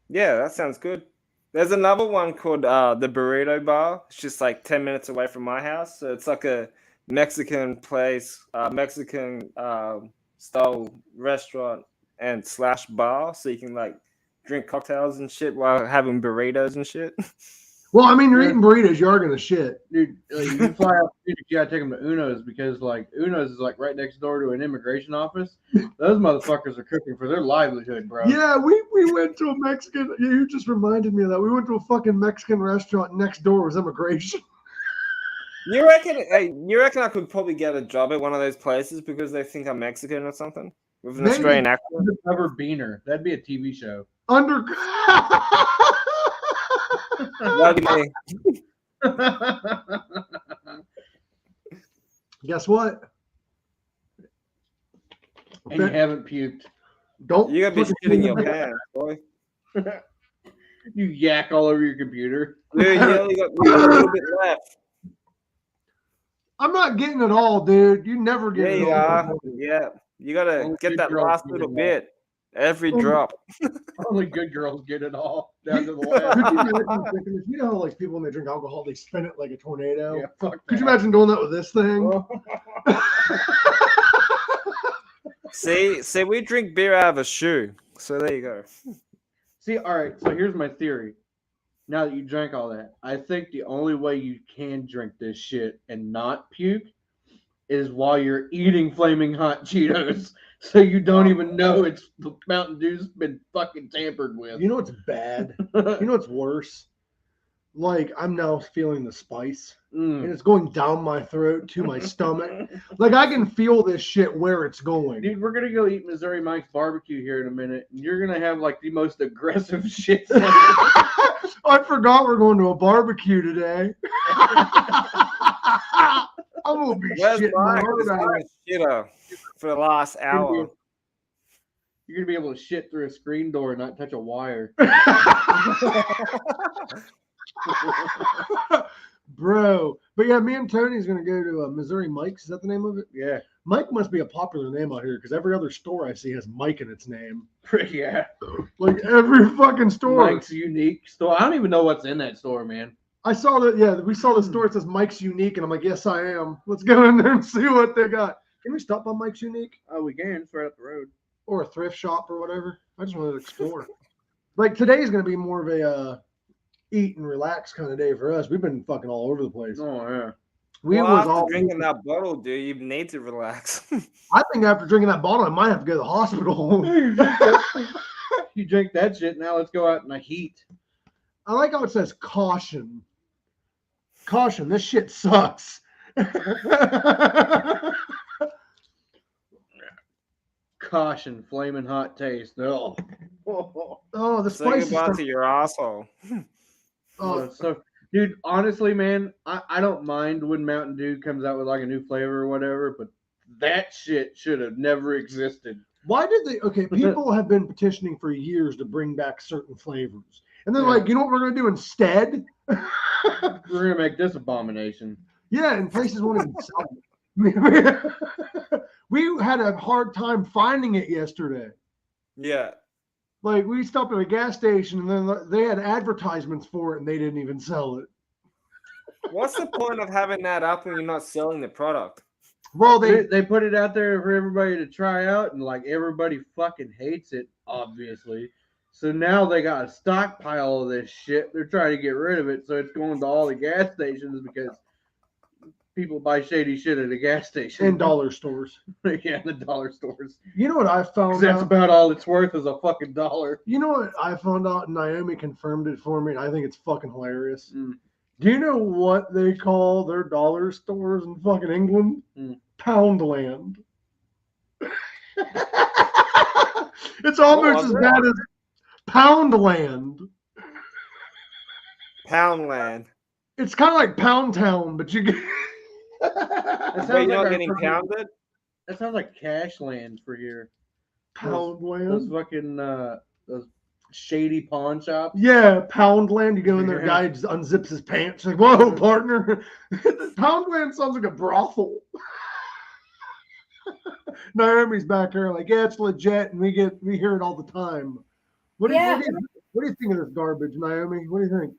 Yeah, that sounds good. There's another one called the Burrito Bar. It's just like 10 minutes away from my house. So it's like a Mexican place, Mexican style restaurant and / bar. So you can like drink cocktails and shit while having burritos and shit.
Well, I mean, you're eating burritos, you are gonna shit,
dude. Like, you fly out, you gotta take them to Uno's because like Uno's is like right next door to an immigration office. Those motherfuckers are cooking for their livelihood, bro.
Yeah, we went to a Mexican. You just reminded me of that. We went to a fucking Mexican restaurant. Next door was immigration.
You reckon I could probably get a job at one of those places because they think I'm Mexican or something with an Australian accent?
Undercover Beaner. That'd be a TV show.
Guess what?
And you haven't puked.
Don't
you gotta be shitting your pants, boy.
You yak all over your computer.
Dude, you only got a little bit left.
I'm not getting it all, dude. You never get it all.
Yeah, you gotta get that last little bit. Every drop.
Only good girls get it all down to the last.
You know how like people when they drink alcohol they spin it like a tornado?
Yeah, fuck
Could you imagine doing that with this thing?
See, we drink beer out of a shoe. So there you go.
See, all right, so here's my theory. Now that you drank all that, I think the only way you can drink this shit and not puke is while you're eating flaming hot Cheetos. So you don't even know it's the Mountain Dew's been fucking tampered with.
You know what's bad? You know what's worse? Like I'm now feeling the spice, and it's going down my throat to my stomach. Like I can feel this shit where it's going.
Dude, we're gonna go eat Missouri Mike's barbecue here in a minute, and you're gonna have like the most aggressive shit.
I forgot we're going to a barbecue today. I'm gonna be shitting my heart out.
For the last hour.
You're gonna be able to shit through a screen door and not touch a wire.
Bro. But yeah, me and Tony's gonna go to Missouri Mike's. Is that the name of it?
Yeah.
Mike must be a popular name out here because every other store I see has Mike in its name.
Yeah.
Like every fucking store.
Mike's Unique store. I don't even know what's in that store, man.
I saw that. Yeah, we saw the store. It says Mike's Unique, and I'm like, yes, I am. Let's go in there and see what they got. Can we stop by Mike's Unique?
Oh, we can. It's right up the road.
Or a thrift shop or whatever. I just wanted to explore. Like today's going to be more of a eat and relax kind of day for us. We've been fucking all over the place.
Oh yeah.
After drinking that bottle, dude, you need to relax.
I think after drinking that bottle, I might have to go to the hospital.
You drink that shit. Now let's go out in the heat.
I like how it says caution. Caution. This shit sucks.
Caution, flaming hot taste. Oh,
the spice
to your asshole.
So, dude, honestly, man, I don't mind when Mountain Dew comes out with like a new flavor or whatever, but that shit should have never existed.
Why did they? Okay, people have been petitioning for years to bring back certain flavors. And then like, you know what we're gonna do instead?
We're gonna make this abomination.
Yeah, and places won't even sell it. We had a hard time finding it yesterday.
Yeah.
Like we stopped at a gas station and then they had advertisements for it and they didn't even sell it.
What's the point of having that up when you're not selling the product?
Well,
they put it out there for everybody to try out, and like everybody fucking hates it, obviously. So now they got a stockpile of this shit. They're trying to get rid of it, so it's going to all the gas stations because people buy shady shit at a gas station.
And dollar stores.
Yeah, the dollar stores.
You know what I found out?
That's about all it's worth is a fucking dollar.
You know what I found out? Naomi confirmed it for me, and I think it's fucking hilarious. Do you know what they call their dollar stores in fucking England? Poundland. It's almost as bad as Poundland.
Poundland.
It's kind of like Pound Town, but you get.
But you're not getting pounded?
That sounds like Cashland for here.
Poundland.
Those fucking those shady pawn shops.
Yeah, Poundland. You go in there, guy just unzips his pants. Like, whoa, partner. Poundland sounds like a brothel. Naomi's back there, like, yeah, it's legit, and we hear it all the time. What do you think of this garbage, Naomi? What do you think?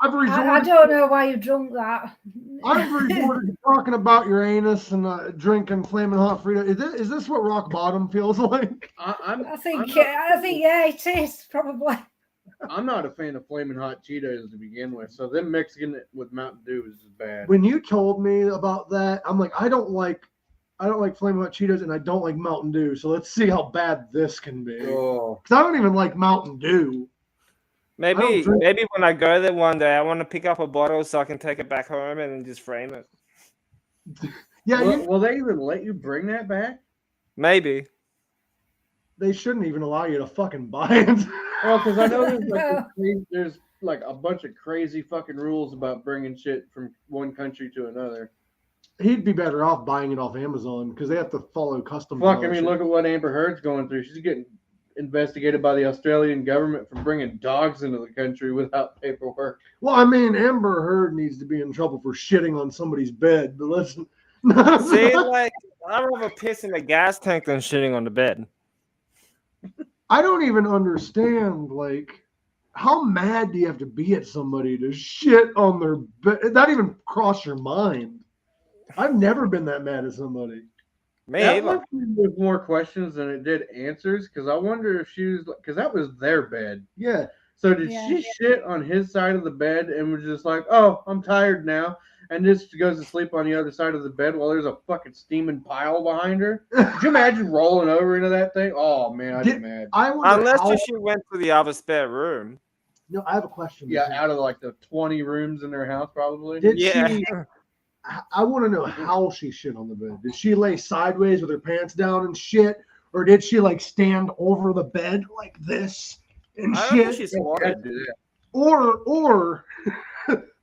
I don't know why you drunk that.
I've resorted to talking about Uranus and drinking flaming hot Frito. Is this what rock bottom feels like?
I think yeah, it is probably.
I'm not a fan of flaming hot Cheetos to begin with, so them mixing it with Mountain Dew is just bad.
When you told me about that, I'm like, I don't like flaming hot Cheetos and I don't like Mountain Dew. So let's see how bad this can be. Because I don't even like Mountain Dew.
Maybe when I go there one day, I want to pick up a bottle so I can take it back home and just frame it.
Yeah.
Will they even let you bring that back?
Maybe.
They shouldn't even allow you to fucking buy it.
Well, because I know there's like a bunch of crazy fucking rules about bringing shit from one country to another.
He'd be better off buying it off Amazon because they have to follow customs.
Fuck, I mean, look at what Amber Heard's going through. She's getting investigated by the Australian government for bringing dogs into the country without paperwork.
Well, I mean, Amber Heard needs to be in trouble for shitting on somebody's bed. But listen,
see, like, I'd rather piss in a gas tank than shitting on the bed.
I don't even understand, like, how mad do you have to be at somebody to shit on their bed? Not even cross your mind. I've never been that mad at somebody.
That left me with more questions than it did answers, because I wonder if she was, because that was their bed.
Yeah.
So did she shit on his side of the bed and was just like, oh, I'm tired now, and just goes to sleep on the other side of the bed while there's a fucking steaming pile behind her? Could you imagine rolling over into that thing? Oh, man, I'd be mad.
Unless she went to the other spare room.
No, I have a question.
Yeah, out of like the 20 rooms in their house, probably.
I want to know how she shit on the bed. Did she lay sideways with her pants down and shit? Or did she like stand over the bed like this and shit? Or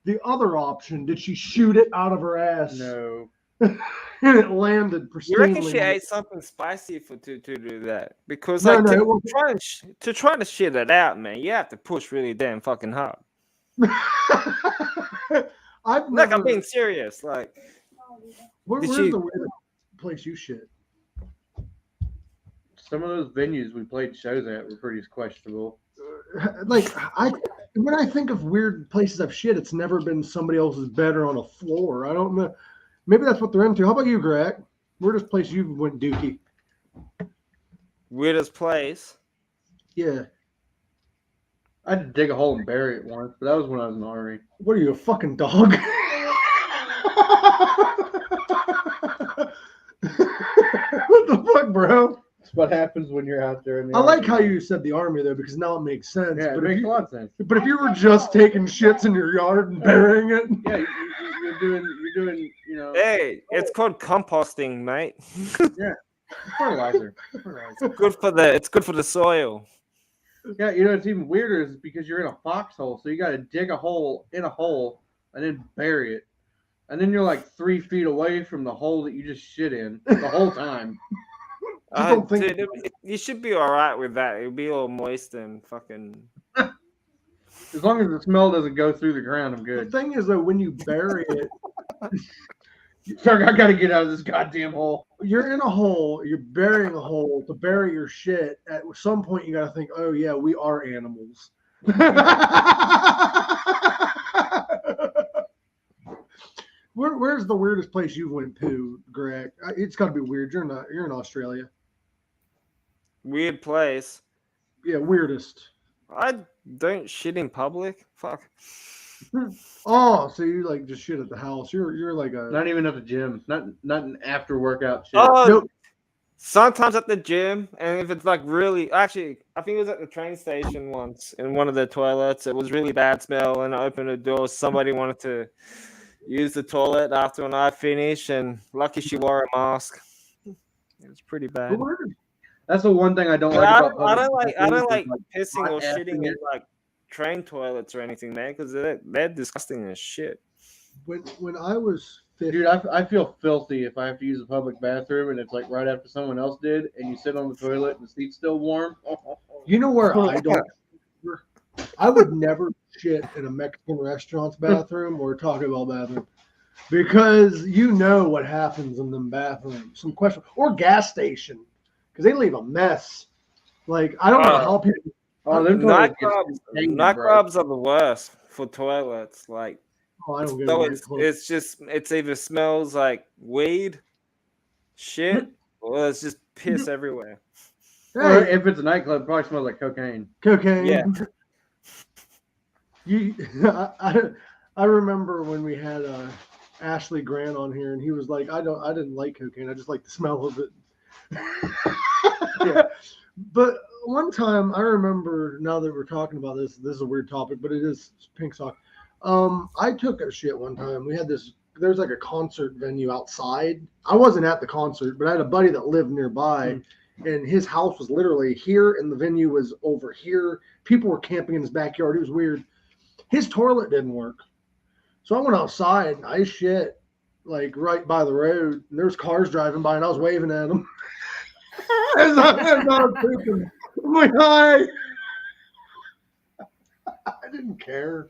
the other option, did she shoot it out of her ass?
No.
And it landed pristinely.
You reckon she ate something spicy to do that? Because like to try to shit it out, man, you have to push really damn fucking hard. I'm being serious. Like,
where's the weirdest place you shit?
Some of those venues we played shows at were pretty questionable.
When I think of weird places I've shit, it's never been somebody else's bed or on a floor. I don't know. Maybe that's what they're into. How about you, Gorak? Weirdest place you went dookie?
Weirdest place?
Yeah.
I had to dig a hole and bury it once, but that was when I was in the Army.
What are you, a fucking dog? What the fuck, bro?
That's what happens when you're out there in the
Army.
like
how you said the Army, though, because now it makes sense.
Yeah, it makes a lot of sense.
But if you were just taking shits in your yard and burying it...
Yeah, you're doing, you know...
Hey, it's called composting, mate.
Yeah, fertilizer.
It's good for the soil.
Yeah, you know, it's even weirder is because you're in a foxhole, so you got to dig a hole in a hole and then bury it. And then you're like 3 feet away from the hole that you just shit in the whole time.
Just don't think.
Dude, you should be all right with that. It'll be all moist and fucking.
As long as the smell doesn't go through the ground, I'm good.
The thing is, though, when you bury it,
Sorry, I gotta get out of this goddamn hole.
you're in a hole. You're burying a hole to bury your shit. At some point, you got to think, oh yeah, we are animals. Where's the weirdest place you went to, Greg? It's got to be weird. You're in Australia.
Weird place.
Yeah, weirdest.
I don't shit in public. Fuck.
Oh, so you like just shit at the house? You're like a
Not even at the gym. Not an after workout shit.
Oh,
nope.
Sometimes at the gym, and if it's like really, actually, I think it was at the train station once in one of the toilets. It was really bad smell, and I opened the door. Somebody wanted to use the toilet after when I finished, and lucky she wore a mask. It was pretty bad.
That's the one thing I don't
But
like
I
about
don't, I don't
public
like, I don't
bathrooms,
like pissing or
hot
shitting in
assing
like train toilets or anything, man, because they're disgusting as shit.
When I was 50,
Dude, I feel filthy if I have to use a public bathroom and it's like right after someone else did, and you sit on the toilet and the seat's still warm.
you know where I don't. I would never shit in a Mexican restaurant's bathroom or a Taco Bell bathroom because you know what happens in them bathrooms. Some question or gas station because they leave a mess. Like I don't know how people.
Nightclubs are the worst for toilets. Like,
I don't get
so
it.
it's either smells like weed, shit, or it's just piss everywhere.
Or if it's a nightclub, it probably smells like cocaine.
Cocaine.
Yeah.
I remember when we had Ashley Grant on here, and he was like, I didn't like cocaine. I just like the smell of it. Yeah. But one time, I remember, now that we're talking about this is a weird topic, but it is pink sock. I took a shit one time. We had there's like a concert venue outside. I wasn't at the concert, but I had a buddy that lived nearby, and his house was literally here, and the venue was over here. People were camping in his backyard. It was weird. His toilet didn't work. So I went outside, and I shit like right by the road, and there's cars driving by, and I was waving at them. As I was pooping. I'm like, hi. I didn't care.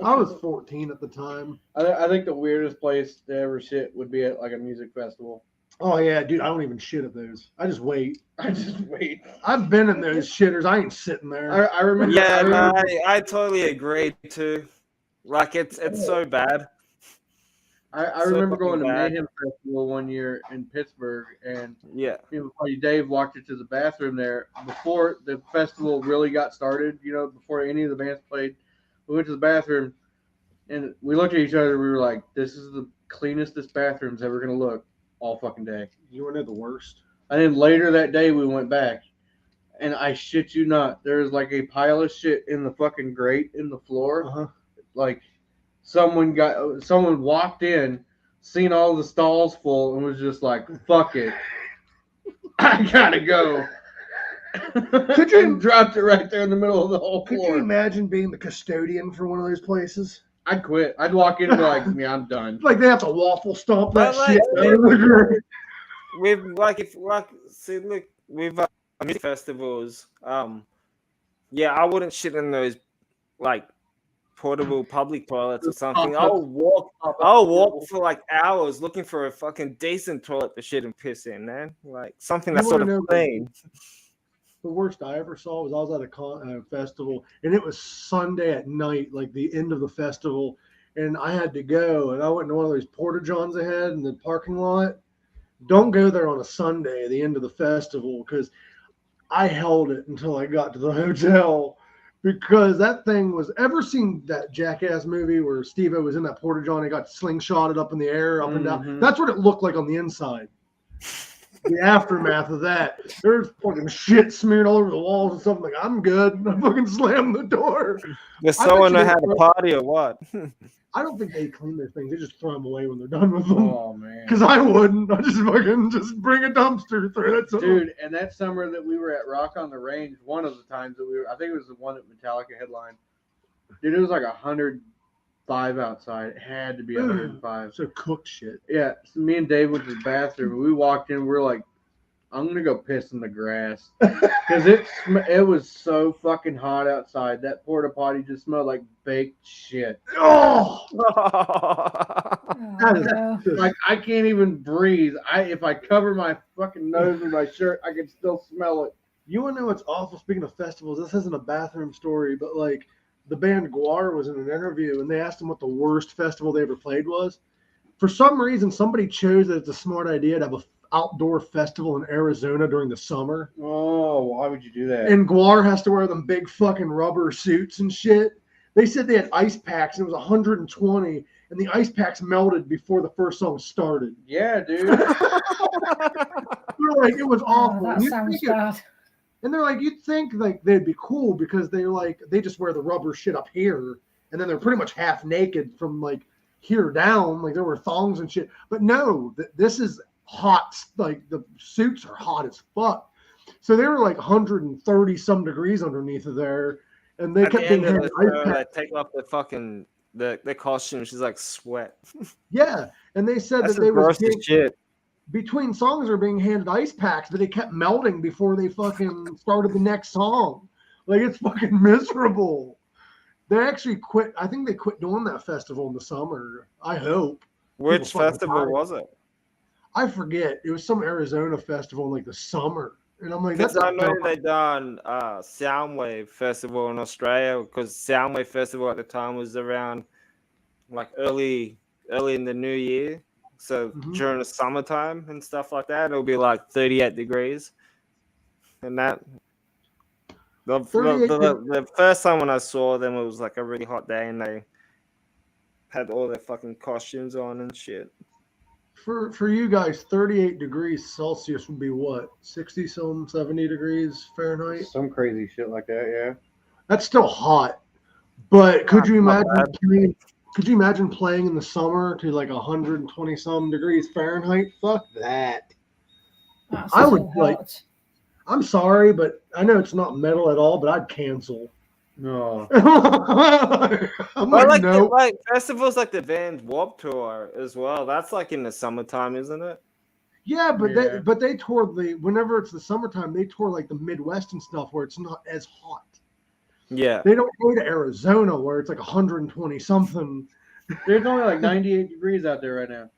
I was 14 at the time.
I think the weirdest place to ever shit would be at like a music festival.
Oh yeah, dude, I don't even shit at those. I just wait.
I've
been in those shitters. I ain't sitting there.
I remember.
Yeah, I totally agree too. Like it's so bad.
I remember going to Mayhem Festival one year in Pittsburgh, and
yeah,
my buddy Dave walked into the bathroom there before the festival really got started. Before any of the bands played, we went to the bathroom, and we looked at each other. We were like, "This is the cleanest this bathroom's ever gonna look all fucking day."
You weren't the worst.
And then later that day, we went back, and I shit you not, there was like a pile of shit in the fucking grate in the floor, like. Someone walked in, seen all the stalls full, and was just like, "Fuck it, I gotta go."
Could you
dropped it right there in the middle of the whole floor?
Could you imagine being the custodian for one of those places?
I'd quit. I'd walk in and be like, "Yeah, I'm done."
Like they have to waffle stomp that shit.
With music festivals, yeah, I wouldn't shit in those like portable public toilets or something. I'll walk for like hours looking for a fucking decent toilet to shit and piss in, man. Like something that's sort of clean.
The worst I ever saw was I was at a festival, and it was Sunday at night, like the end of the festival, and I had to go, and I went to one of those porta johns they had in the parking lot. Don't go there on a Sunday, the end of the festival, because I held it until I got to the hotel. Because that thing was, ever seen that Jackass movie where Steve-O was in that porta john and got slingshotted up in the air, up and down? That's what it looked like on the inside. The aftermath of that. There's fucking shit smeared all over the walls and stuff. I'm like, I'm good. I fucking slammed the door.
Does someone know how to party or what?
I don't think they clean their things. They just throw them away when they're done with them.
Oh, man.
Because I wouldn't. I just bring a dumpster through it.
Dude, and that summer that we were at Rock on the Range, one of the times that I think it was the one that Metallica headlined. Dude, it was like 105 outside. It had to be 105.
So cooked shit.
Yeah. So me and Dave went to the bathroom. We walked in. We were like I'm gonna go piss in the grass because it was so fucking hot outside. That porta potty just smelled like baked shit.
Oh,
no.
Like I can't even breathe. If I cover my fucking nose with my shirt, I can still smell it.
you want to know what's awful? Speaking of festivals, this isn't a bathroom story, but like the band Gorak was in an interview and they asked him what the worst festival they ever played was. For some reason, somebody chose that it's a smart idea to have an outdoor festival in Arizona during the summer.
Oh, why would you do that?
And Gorak has to wear them big fucking rubber suits and shit. They said they had ice packs and it was 120 and the ice packs melted before the first song started.
Yeah, dude.
They're like, it was awful.
Oh, that sounds bad.
And they're like, you'd think like they'd be cool because they're like, they just wear the rubber shit up here and then they're pretty much half naked from like here down. Like there were thongs and shit. But no, this is hot. Like the suits are hot as fuck. So they were like 130 some degrees underneath of there. And they kept being handed ice packs.
Take off the fucking the costume. She's like sweat.
Yeah. And they said
That's
that they were
shit.
Between songs are being handed ice packs, but they kept melting before they fucking started the next song. Like it's fucking miserable. They actually quit. I think they quit doing that festival in the summer. I hope.
Which festival was it?
I forget. It was some Arizona festival in like the summer. And I'm like,
that's I know they done Soundwave Festival in Australia because Soundwave Festival at the time was around like early in the new year. So during the summertime and stuff like that, it'll be like 38 degrees. And that the first time when I saw them, it was like a really hot day, and they had all their fucking costumes on and shit.
For you guys, 38 degrees Celsius would be what? 70 degrees Fahrenheit?
Some crazy shit like that, yeah.
That's still hot. But could you imagine playing in the summer to like 120 some degrees Fahrenheit? Fuck that. I would like. I'm sorry, but I know it's not metal at all, but I'd cancel.
No.
I'm like, no.
Like festivals like the Vans Warped Tour as well. That's like in the summertime, isn't it?
Yeah, but they tour whenever it's the summertime, they tour like the Midwest and stuff where it's not as hot.
Yeah.
They don't go to Arizona where it's like 120 something.
There's only like 98 degrees out there right now.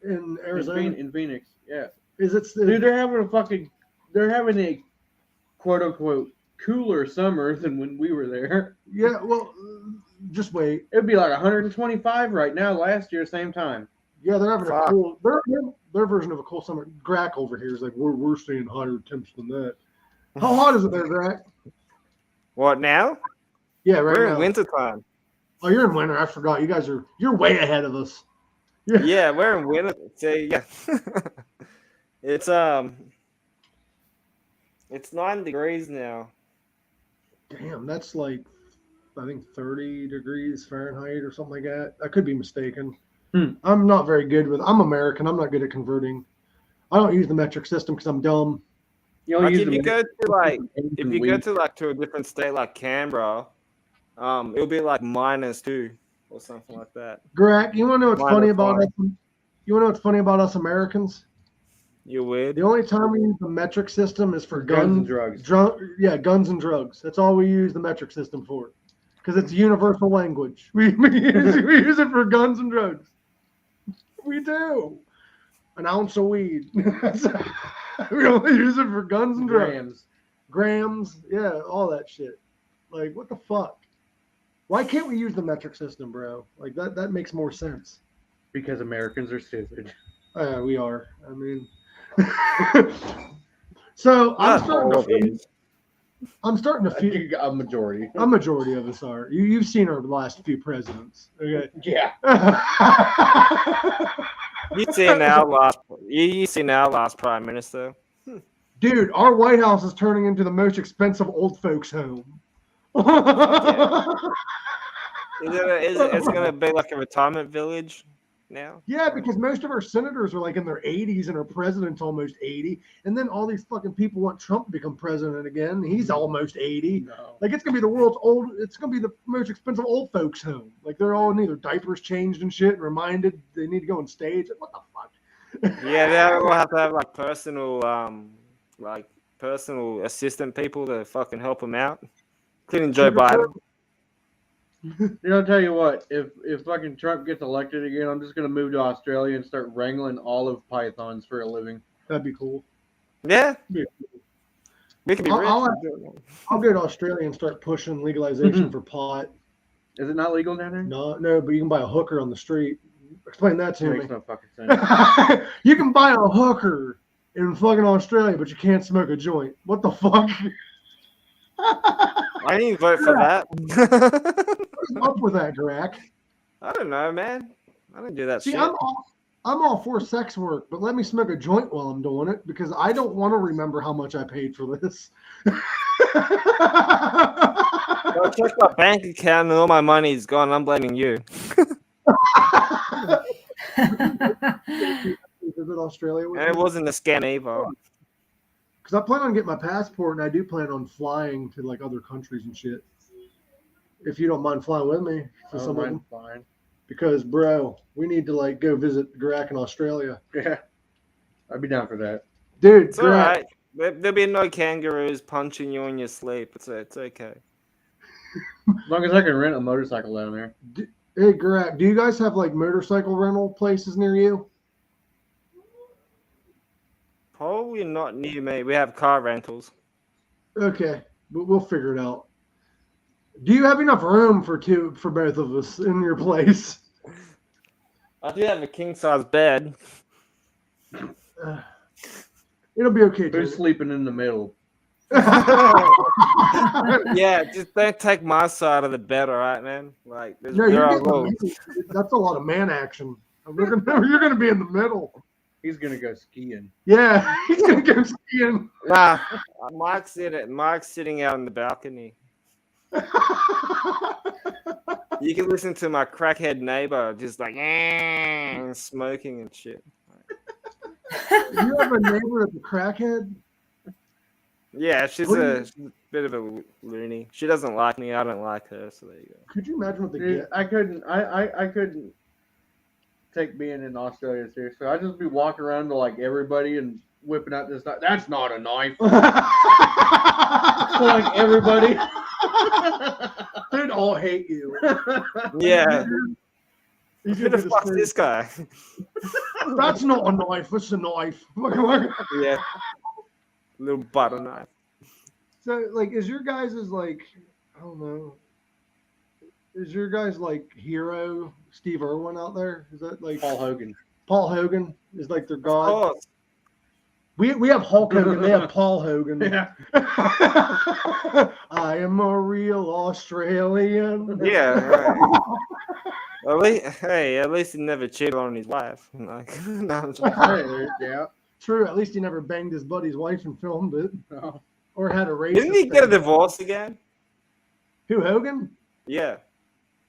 In Arizona?
In Phoenix, yeah.
Dude,
they're having a quote unquote cooler summer than when we were there.
Yeah, well, just wait.
It'd be like 125 right now. Last year, same time.
Yeah, they're having a cool. Their version of a cool summer. Gorak over here is like we're seeing higher temps than that. How hot is it there, Gorak?
What now?
Yeah,
we're in winter time.
Oh, you're in winter. I forgot. You're way ahead of us.
Yeah, we're in winter. So yeah, it's 9 degrees now.
Damn, that's like I think 30 degrees Fahrenheit or something like that. I could be mistaken. I'm not very good with. I'm American. I'm not good at converting. I don't use the metric system because I'm dumb.
Like if you go to a different state like Canberra, it'll be like -2 or something like that.
Gorak, you want to know what's funny about us? You want to know what's funny about us Americans?
You're weird.
The only time we use the metric system is for
guns and drugs.
Guns and drugs. That's all we use the metric system for, because it's universal language. We use it for guns and drugs. We do. An ounce of weed. We only use it for guns and drugs. Grams. Yeah, all that shit. Like, what the fuck? Why can't we use the metric system, bro? Like, that makes more sense.
Because Americans are stupid.
We are. I mean... So I'm starting to feel
a majority.
A majority of us are. You've seen our last few presidents. Okay.
Yeah.
You've seen our last prime minister.
Dude, our White House is turning into the most expensive old folks home.
It's gonna be like a retirement village now?
Yeah, because most of our senators are like in their 80s and our president's almost 80. And then all these fucking people want Trump to become president again. He's almost 80.
No.
Like, it's going to be the most expensive old folks home. Like, they're all in either diapers changed and shit and reminded they need to go on stage. Like, what the fuck?
Yeah, they all have to have like personal assistant people to fucking help them out, including Joe Biden.
I'll tell you what. If fucking Trump gets elected again, I'm just gonna move to Australia and start wrangling olive pythons for a living.
That'd be cool.
Yeah.
Yeah.
We can be rich.
I'll go to Australia and start pushing legalization for pot.
Is it not legal down there?
No, but you can buy a hooker on the street. Explain that to me.
Makes no fucking sense.
You can buy a hooker in fucking Australia, but you can't smoke a joint. What the fuck?
I didn't vote for that.
What's up with that, Gorak?
I don't know, man. I didn't do that
See,
shit.
I'm all for sex work, but let me smoke a joint while I'm doing it because I don't want to remember how much I paid for this.
Well, check my bank account and all my money is gone. I'm blaming you.
Visit Australia with
And it wasn't a scam either.
Because I plan on getting my passport, and I do plan on flying to like other countries and shit. If you don't mind flying with me for some of them.
Fine.
Because, bro, we need to like go visit Gorak in Australia.
Yeah, I'd be down for that.
Dude,
It's all right. There'll be no kangaroos punching you in your sleep. It's okay.
As long as I can rent a motorcycle down there.
Hey, Gorak, do you guys have like motorcycle rental places near you?
Probably not near me. We have car rentals.
Okay, but we'll figure it out. Do you have enough room for both of us in your place?
I do have a king size bed.
It'll be okay.
Who's sleeping in the middle?
Yeah, just don't take my side of the bed, all right, man? Like,
No, that's a lot of man action. You're gonna be in the middle.
He's gonna go skiing.
Yeah, he's gonna go skiing.
Nah, Mike's sitting out on the balcony. You can listen to my crackhead neighbor just like and smoking and shit.
You have a neighbor that's a crackhead?
Yeah, she's a bit of a loony. She doesn't like me. I don't like her. So there you go.
Could you imagine what they
Dude,
get?
I couldn't take being in Australia seriously. I'd just be walking around to like everybody and whipping out this knife. That's not a knife. Like everybody.
They'd all hate you.
Yeah.
Who
Who the fuck's this guy?
That's not a knife. It's a knife.
Yeah. Little butter knife.
So, like, is your guys' like, I don't know. Is your guys like hero Steve Irwin out there? Is that like
Paul Hogan?
Paul Hogan is like their god.
Of course.
We have Hulk Hogan. They have Paul Hogan.
Yeah.
I am a real Australian.
Yeah. Right. At least he never cheated on his wife. Like, no, I'm just-
Yeah.
True. At least he never banged his buddy's wife and filmed it,
No.
or had a race.
Didn't he get a divorce again?
Who, Hogan?
Yeah.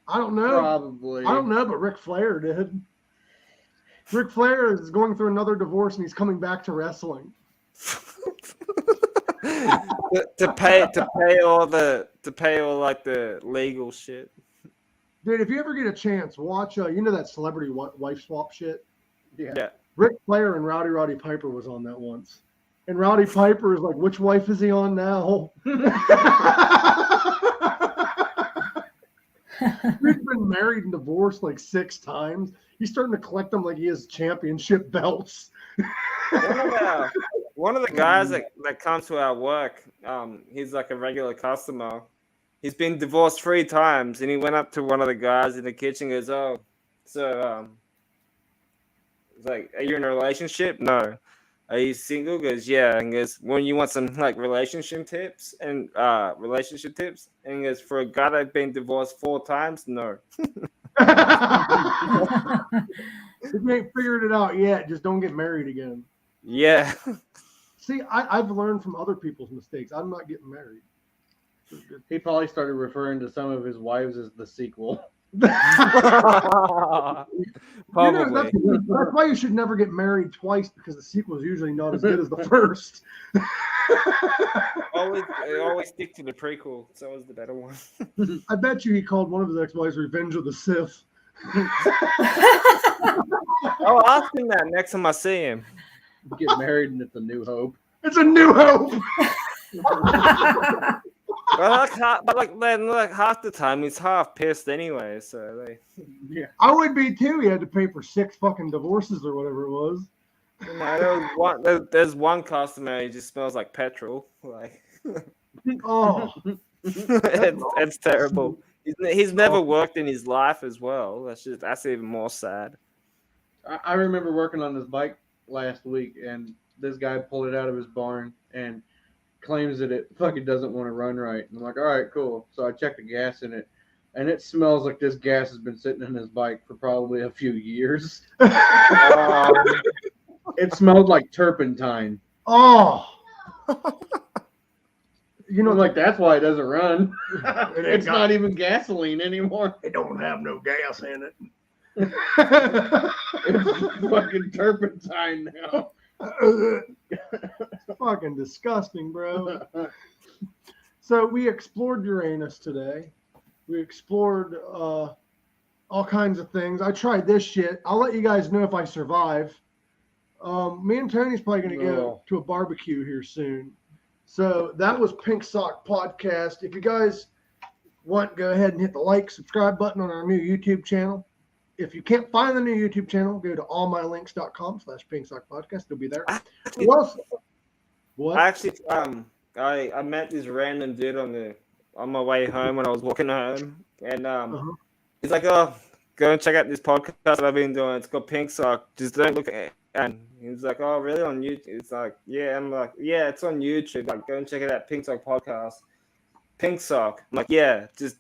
I don't know.
Probably.
I don't know, but Ric Flair did. Ric Flair is going through another divorce and he's coming back to wrestling.
to pay all like the legal shit.
Dude, if you ever get a chance, watch. You know that celebrity wife swap shit.
Yeah.
Ric Flair and Roddy Piper was on that once, and Roddy Piper is like, which wife is he on now? He's been married and divorced like 6 times. He's starting to collect them like he has championship belts.
One of the guys that comes to our work, he's like a regular customer. He's been divorced 3 times, and he went up to one of the guys in the kitchen and goes, "Oh, so it's like, are you in a relationship? No. Are you single?" Goes, "Yeah." And goes, "When you want some like relationship tips?" And he goes, "For a guy that's been divorced 4 times, no."
If you ain't figured it out yet, just don't get married again.
Yeah.
See, I've learned from other people's mistakes. I'm not getting married.
He probably started referring to some of his wives as the sequel.
Probably.
You know, that's why you should never get married twice, because the sequel is usually not as good as the first.
always stick to the prequel. It's always the better one.
I bet you he called one of his ex-wives Revenge of the Sith.
I'll ask him that next time I see him.
Get married and it's a new hope.
It's a new hope.
But like half the time he's half pissed anyway. So
yeah,
I would be too. He had to pay for 6 fucking divorces or whatever it was.
You know, there's one customer who just smells like petrol. Like,
Oh,
it's terrible. He's never worked in his life as well. That's even more sad.
I remember working on this bike last week, and this guy pulled it out of his barn and claims that it fucking doesn't want to run right. And I'm like, all right, cool. So I checked the gas in it, and it smells like this gas has been sitting in his bike for probably a few years. It smelled like turpentine.
oh. You know,
I'm like, that's why it doesn't run. It's
got-
not even gasoline anymore.
it don't have no gas in it.
It's fucking turpentine now.
Fucking disgusting, bro. So we explored Uranus today. We explored all kinds of things. I tried this shit. I'll let you guys know if I survive. Me and Tony's probably going to go to a barbecue here soon. So that was Pink Sock Podcast. If you guys want, go ahead and hit the like, subscribe button on our new YouTube channel. If you can't find the new YouTube channel, go to allmylinks.com/Pink Sock Podcast. It'll be there. What?
Actually, I met this random dude on my way home when I was walking home, and he's like, "Oh, go and check out this podcast that I've been doing. It's called Pink Sock. Just don't look at it." And he's like, "Oh, really? On YouTube?" It's like, "Yeah." I'm like, "Yeah, it's on YouTube. Like, go and check it out. Pink Sock Podcast. Pink Sock." I'm like, "Yeah, just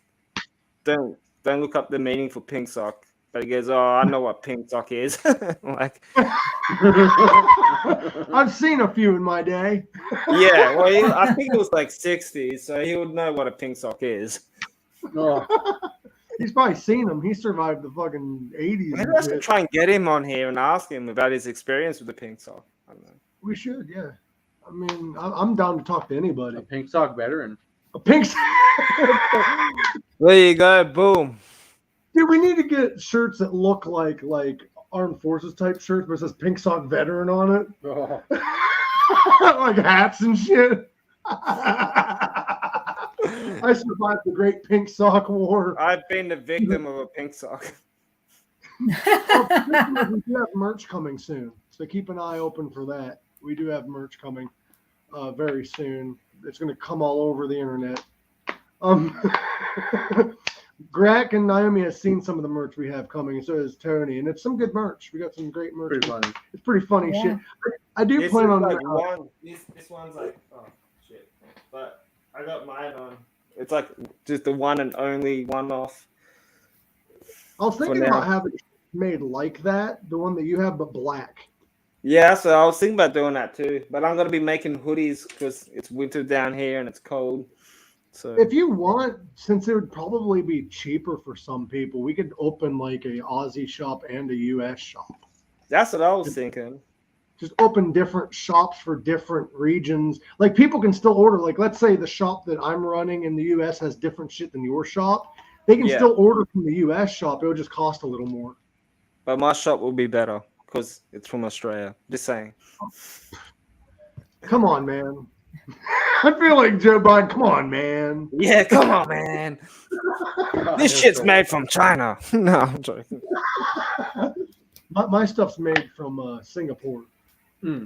don't look up the meaning for Pink Sock." But he goes, "Oh, I know what Pink Sock is." I'm like,
I've seen a few in my day.
yeah, well, I think it was like 60s, so he would know what a pink sock is.
Oh.
He's probably seen them. He survived the fucking 80s.
Maybe I should try and get him on here and ask him about his experience with the pink sock. I don't know.
We should, yeah. I mean, I'm down to talk to anybody.
A pink sock veteran.
A pink sock.
There you go, boom.
Dude, we need to get shirts that look like armed forces type shirts, but it says Pink Sock Veteran on it.
Oh.
Like hats and shit. I survived the Great Pink Sock War.
I've been the victim of a pink sock.
We do have merch coming soon, so keep an eye open for that. We do have merch coming very soon. It's going to come all over the internet. Gorak and Noami has seen some of the merch we have coming, and so has Tony, and it's some good merch. We got some great merch.
Pretty funny.
It's pretty funny shit. I do
This
plan
is
on
like this one's like, oh shit, but I got mine on. It's like just the one and only one off.
I was thinking about having it made like that, the one that you have, but black.
Yeah, so I was thinking about doing that too, but I'm gonna be making hoodies because it's winter down here and it's cold. So
If you want, since it would probably be cheaper for some people, we could open like a Aussie shop and a US shop.
that's what I was thinking.
Just open different shops for different regions. Like people can still order. Like let's say the shop that I'm running in the US has different shit than your shop. They can still order from the US shop. It would just cost a little more.
But my shop will be better because it's from Australia. Just saying.
Come on, man. I feel like Joe Biden. Come on, man.
Yeah, come on, man. This shit's made from China. No, I'm joking.
My stuff's made from Singapore.
Hmm.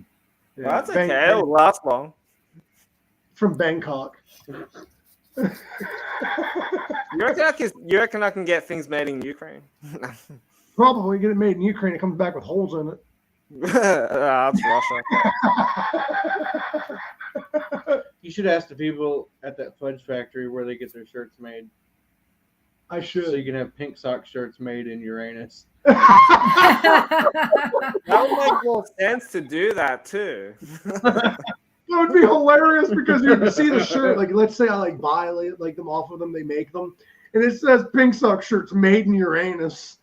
Yeah,
Well, that's okay. It'll last long.
From Bangkok.
You reckon I can get things made in Ukraine?
Probably get it made in Ukraine. It comes back with holes in it.
That's Russia.
You should ask the people at that Fudge Factory where they get their shirts made.
I should.
So you can have pink sock shirts made in Uranus.
That would make more sense to do that too.
That would be hilarious because you see the shirt, like let's say I buy them off of them, they make them, and it says Pink Sock shirts made in Uranus.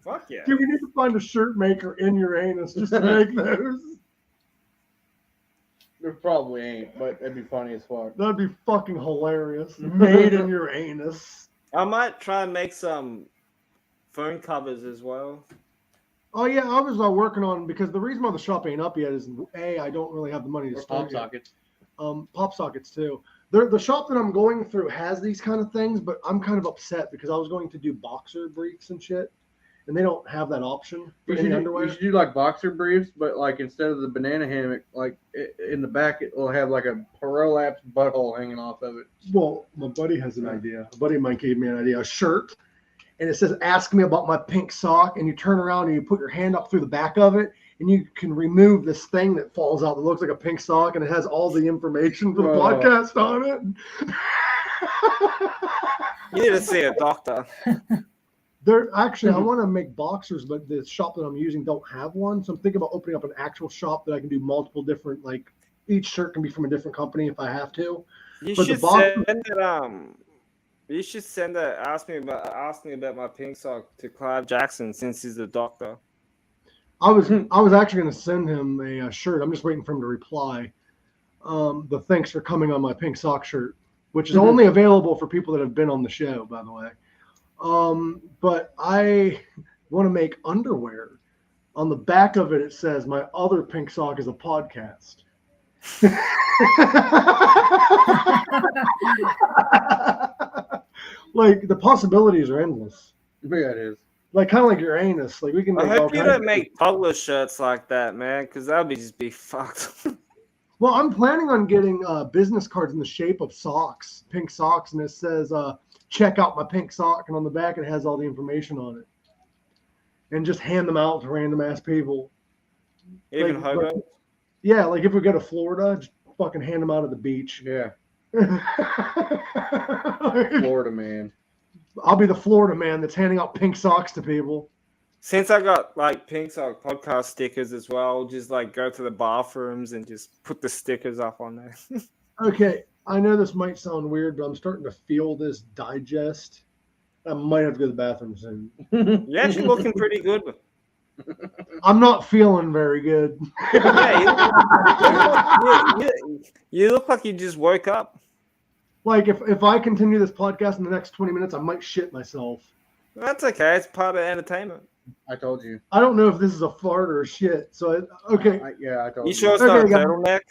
Fuck yeah.
Dude, we need to find a shirt maker in Uranus just to make those.
There probably ain't, but it'd be funny as fuck.
That'd be fucking hilarious. Made in your anus.
I might try and make some phone covers as well.
Oh yeah, I was working on, because the reason why the shop ain't up yet is I don't really have the money to
Or
start
pop sockets.
Pop sockets too. The shop that I'm going through has these kind of things, but I'm kind of upset because I was going to do boxer briefs and shit, and they don't have that option for any underwear.
You should do like boxer briefs, but like instead of the banana hammock, like in the back, it will have like a prolapsed butthole hanging off of it.
Well, my buddy has an idea. A buddy of mine gave me an idea. A shirt, and it says, "Ask me about my pink sock," and you turn around and you put your hand up through the back of it, and you can remove this thing that falls out that looks like a pink sock, and it has all the information for the podcast on it.
You need to see a doctor.
I want to make boxers, but the shop that I'm using don't have one. So I'm thinking about opening up an actual shop that I can do multiple different, like each shirt can be from a different company if I have to.
You should send it. You should send it. Ask me about my pink sock to Clive Jackson since he's a doctor.
I was actually going to send him a shirt. I'm just waiting for him to reply. The thanks for coming on my pink sock shirt, which is only available for people that have been on the show, by the way. But I want to make underwear. On the back of it, it says, "My other pink sock is a podcast." Like, the possibilities are endless.
Yeah, it is.
Like, kind of like your anus. Like, we can.
I hope you don't make toddler shirts like that, man, because that would just be fucked.
Well, I'm planning on getting business cards in the shape of socks, pink socks, and it says, "Check out my pink sock," and on the back it has all the information on it. And just hand them out to random ass people.
Even
like,
hobo?
Yeah, like if we go to Florida, just fucking hand them out at the beach.
Yeah. Florida man.
I'll be the Florida man that's handing out pink socks to people.
Since I got like pink sock podcast stickers as well, just like go to the bathrooms and just put the stickers up on there.
Okay, I know this might sound weird, but I'm starting to feel this digest. I might have to go to the bathroom soon.
You're actually looking pretty good.
I'm not feeling very good.
Yeah, you look like you just woke up.
Like, if I continue this podcast in the next 20 minutes, I might shit myself.
That's okay. It's part of entertainment.
I told you.
I don't know if this is a fart or a shit. So, okay.
I told you.
You sure it's not a turtleneck?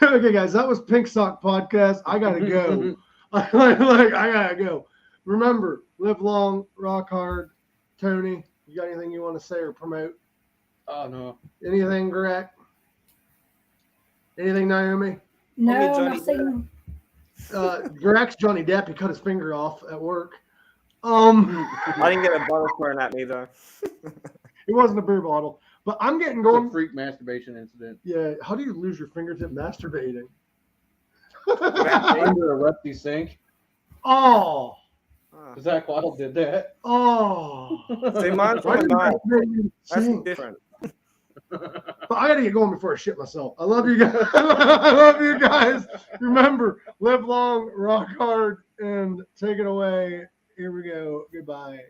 Okay, guys, that was Pink Sock Podcast. I gotta go. I gotta go. Remember, live long, rock hard. Tony, you got anything you want to say or promote?
Oh no.
Anything, Gorak? Anything, Noami?
No, nothing.
Gorak's Johnny Depp. He cut his finger off at work.
I didn't get a bottle thrown at me though.
It wasn't a beer bottle, but I'm getting
It's a
going.
freak masturbation incident.
Yeah, how do you lose your fingertip masturbating?
Under a rusty sink.
Oh.
Zach Waddle did that.
Oh.
See, mine's from a knife. That's different.
But I gotta get going before I shit myself. I love you guys. I love you guys. Remember, live long, rock hard, and take it away. Here we go. Goodbye.